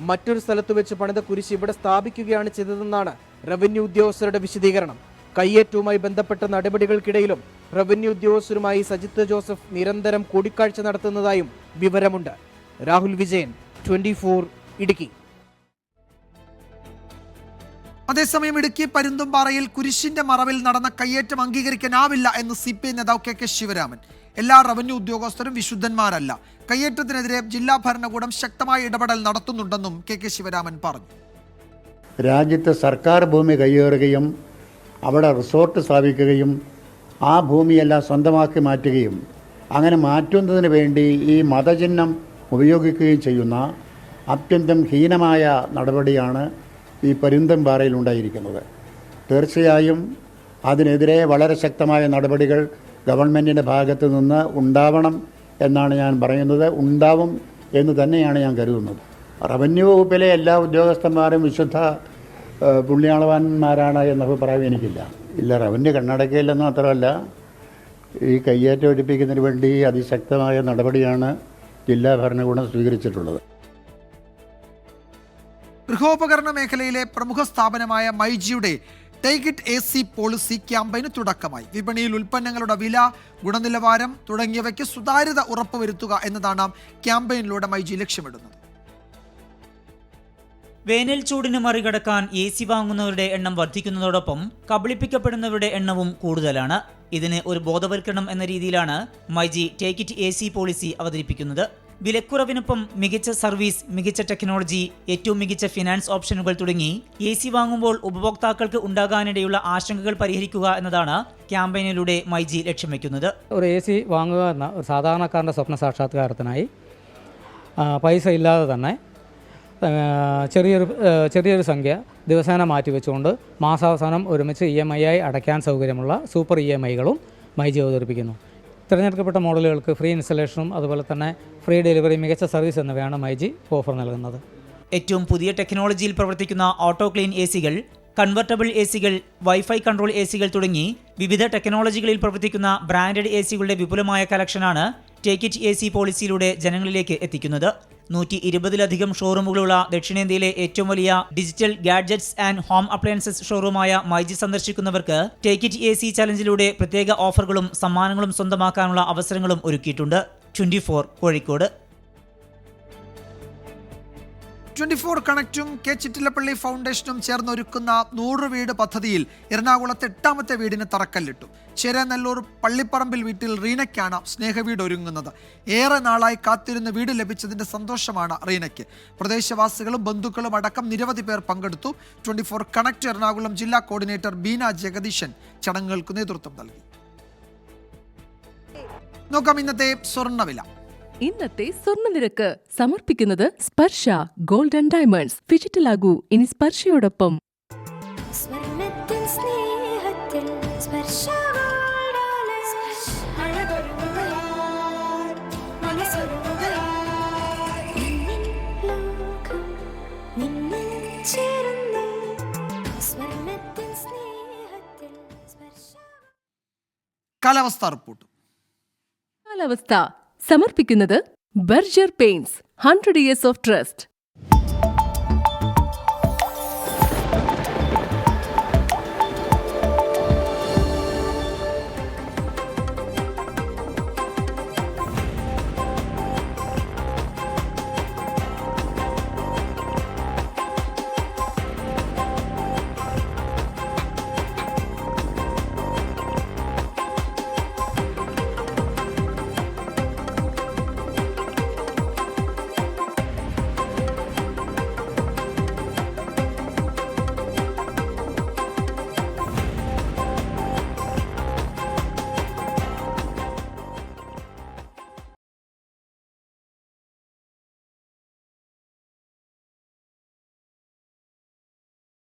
മറ്റൊരു സ്ഥലത്ത് വെച്ച് പണിത കുരിശ് ഇവിടെ സ്ഥാപിക്കുകയാണ് ചെയ്തതെന്നാണ് റവന്യൂ ഉദ്യോഗസ്ഥരുടെ വിശദീകരണം. കയ്യേറ്റവുമായി ബന്ധപ്പെട്ട നടപടികൾക്കിടയിലും റവന്യൂ ഉദ്യോഗസ്ഥരുമായി സജിത്ത് ജോസഫ് നിരന്തരം കൂടിക്കാഴ്ച നടത്തുന്നതായും വിവരമുണ്ട്. രാഹുൽ വിജയൻ, 24 ഇടുക്കി. അതേസമയം ഇടുക്കി പരുന്തുംപാറയിൽ കുരിശിന്റെ മറവിൽ നടന്ന കയ്യേറ്റം അംഗീകരിക്കാനാവില്ല എന്ന് CPI നേതാവ് KK ശിവരാമൻ. എല്ലാ റവന്യൂ ഉദ്യോഗസ്ഥരും വിശുദ്ധന്മാരല്ല. കയ്യേറ്റത്തിനെതിരെ ജില്ലാ ഭരണകൂടം ശക്തമായ ഇടപെടൽ നടത്തുന്നുണ്ടെന്നും KK ശിവരാമൻ പറഞ്ഞു. രാജ്യത്ത് സർക്കാർ ഭൂമി കയ്യേറുകയും അവിടെ റിസോർട്ട് സ്ഥാപിക്കുകയും ആ ഭൂമിയെല്ലാം സ്വന്തമാക്കി മാറ്റുകയും അങ്ങനെ മാറ്റുന്നതിന് വേണ്ടി ഈ മതചിഹ്നം ഉപയോഗിക്കുകയും ചെയ്യുന്ന അത്യന്തം ഹീനമായ നടപടിയാണ് ഈ പരുന്തുംപാറയിൽ ഉണ്ടായിരിക്കുന്നത്. തീർച്ചയായും അതിനെതിരെ വളരെ ശക്തമായ നടപടികൾ ഗവൺമെൻറ്റിൻ്റെ ഭാഗത്തു നിന്ന് ഉണ്ടാവണം എന്നാണ് ഞാൻ പറയുന്നത്. ഉണ്ടാവും എന്ന് തന്നെയാണ് ഞാൻ കരുതുന്നത്. റവന്യൂ വകുപ്പിലെ എല്ലാ ഉദ്യോഗസ്ഥന്മാരും വിശുദ്ധ പുണ്യാളവാന്മാരാണ് എന്ന അഭിപ്രായം എനിക്കില്ല. ഇല്ല, റവന്യൂ കണ്ണടക്കയില്ലെന്ന് മാത്രമല്ല, ഈ കയ്യേറ്റം ഒഴിപ്പിക്കുന്നതിന് വേണ്ടി അതിശക്തമായ നടപടിയാണ് ജില്ലാ ഭരണകൂടം സ്വീകരിച്ചിട്ടുള്ളത്. ഗൃഹോപകരണ മേഖലയിലെ പ്രമുഖ സ്ഥാപനമായ മൈജിയുടെ ടേക്ക് ഇറ്റ് AC പോളിസി ക്യാമ്പയിന് തുടക്കമായി. വിപണിയിൽ ഉൽപ്പന്നങ്ങളുടെ വില, ഗുണനിലവാരം തുടങ്ങിയവയ്ക്ക് സുതാര്യത ഉറപ്പുവരുത്തുക എന്നതാണ് ക്യാമ്പയിനിലൂടെ മൈജി ലക്ഷ്യമിടുന്നത്. വേനൽ ചൂടിന് മറികടക്കാൻ AC വാങ്ങുന്നവരുടെ എണ്ണം വർദ്ധിക്കുന്നതോടൊപ്പം കബളിപ്പിക്കപ്പെടുന്നവരുടെ എണ്ണവും കൂടുതലാണ്. ഇതിന് ഒരു ബോധവൽക്കരണം എന്ന രീതിയിലാണ് myG take it AC policy അവതരിപ്പിക്കുന്നത്. വിലക്കുറവിനൊപ്പം മികച്ച സർവീസ്, മികച്ച ടെക്നോളജി, ഏറ്റവും മികച്ച ഫിനാൻസ് ഓപ്ഷനുകൾ തുടങ്ങി AC വാങ്ങുമ്പോൾ ഉപഭോക്താക്കൾക്ക് ഉണ്ടാകാനിടയുള്ള ആശങ്കകൾ പരിഹരിക്കുക എന്നതാണ് ക്യാമ്പയിനിലൂടെ മൈജി ലക്ഷ്യം വയ്ക്കുന്നത്. ഒരു AC വാങ്ങുക എന്ന ഒരു സാധാരണക്കാരൻ്റെ സ്വപ്ന സാക്ഷാത്കാരത്തിനായി പൈസ ഇല്ലാതെ തന്നെ ചെറിയൊരു സംഖ്യ ദിവസേന മാറ്റിവെച്ചുകൊണ്ട് മാസാവസാനം ഒരുമിച്ച് EMI ആയി അടയ്ക്കാൻ സൗകര്യമുള്ള സൂപ്പർ EMIകളും മൈജി അവതരിപ്പിക്കുന്നു. തിരഞ്ഞെടുക്കപ്പെട്ട മോഡലുകൾക്ക് ഫ്രീ ഇൻസ്റ്റലേഷനും അതുപോലെ തന്നെ ഫ്രീ ഡെലിവറി, മികച്ച സർവീസ് എന്നിവയാണ് മൈജി ഓഫർ നൽകുന്നത്. ഏറ്റവും പുതിയ ടെക്നോളജിയിൽ പ്രവർത്തിക്കുന്ന ഓട്ടോ ക്ലീൻ ACകൾ, കൺവെർട്ടബിൾ ACകൾ, വൈഫൈ കൺട്രോൾ ACകൾ തുടങ്ങി വിവിധ ടെക്നോളജികളിൽ പ്രവർത്തിക്കുന്ന ബ്രാൻഡഡ് ACകളുടെ വിപുലമായ കളക്ഷനാണ് ടേക്ക് ഇറ്റ് AC പോളിസിയിലൂടെ ജനങ്ങളിലേക്ക് എത്തിക്കുന്നത്. 120-ലധികം ഷോറൂമുകളുള്ള ദക്ഷിണേന്ത്യയിലെ ഏറ്റവും വലിയ digital gadgets and home appliances ഷോറൂമായ മൈജി സന്ദർശിക്കുന്നവർക്ക് ടേക്ക് ഇറ്റ് AC ചലഞ്ചിലൂടെ പ്രത്യേക ഓഫറുകളും സമ്മാനങ്ങളും സ്വന്തമാക്കാനുള്ള അവസരങ്ങളും ഒരുക്കിയിട്ടുണ്ട്. 24 കോഴിക്കോട്. 24 കണക്റ്റും K ചിറ്റിലപ്പള്ളി ഫൗണ്ടേഷനും ചേർന്ന് ഒരുക്കുന്ന 100 വീട് പദ്ധതിയിൽ എറണാകുളത്ത് 8ാമത്തെ വീടിന് തറക്കല്ലിട്ടു. ചേരാനെല്ലൂർ പള്ളിപ്പറമ്പിൽ വീട്ടിൽ റീനയ്ക്കാണ് സ്നേഹവീട് ഒരുങ്ങുന്നത്. ഏറെ നാളായി കാത്തിരുന്ന വീട് ലഭിച്ചതിന്റെ സന്തോഷമാണ് റീനയ്ക്ക്. പ്രദേശവാസികളും ബന്ധുക്കളും അടക്കം നിരവധി പേർ പങ്കെടുത്തു. 24 കണക്റ്റ് എറണാകുളം ജില്ലാ കോർഡിനേറ്റർ ബീന ജഗദീശൻ ചടങ്ങുകൾക്ക് നേതൃത്വം നൽകി. നോക്കാം ഇന്നത്തെ സ്വർണ്ണവില. ഇന്നത്തെ സ്വർണ്ണനിരക്ക് സമർപ്പിക്കുന്നത് സ്പർശ ഗോൾഡ് ആൻഡ് ഡയമണ്ട്സ്. ഡിജിറ്റലാകൂ ഇനി സ്പർശയോടൊപ്പം. കാലാവസ്ഥാ റിപ്പോർട്ട്. കാലാവസ്ഥ സമർപ്പിക്കുന്നത് Berger paints 100 years of trust.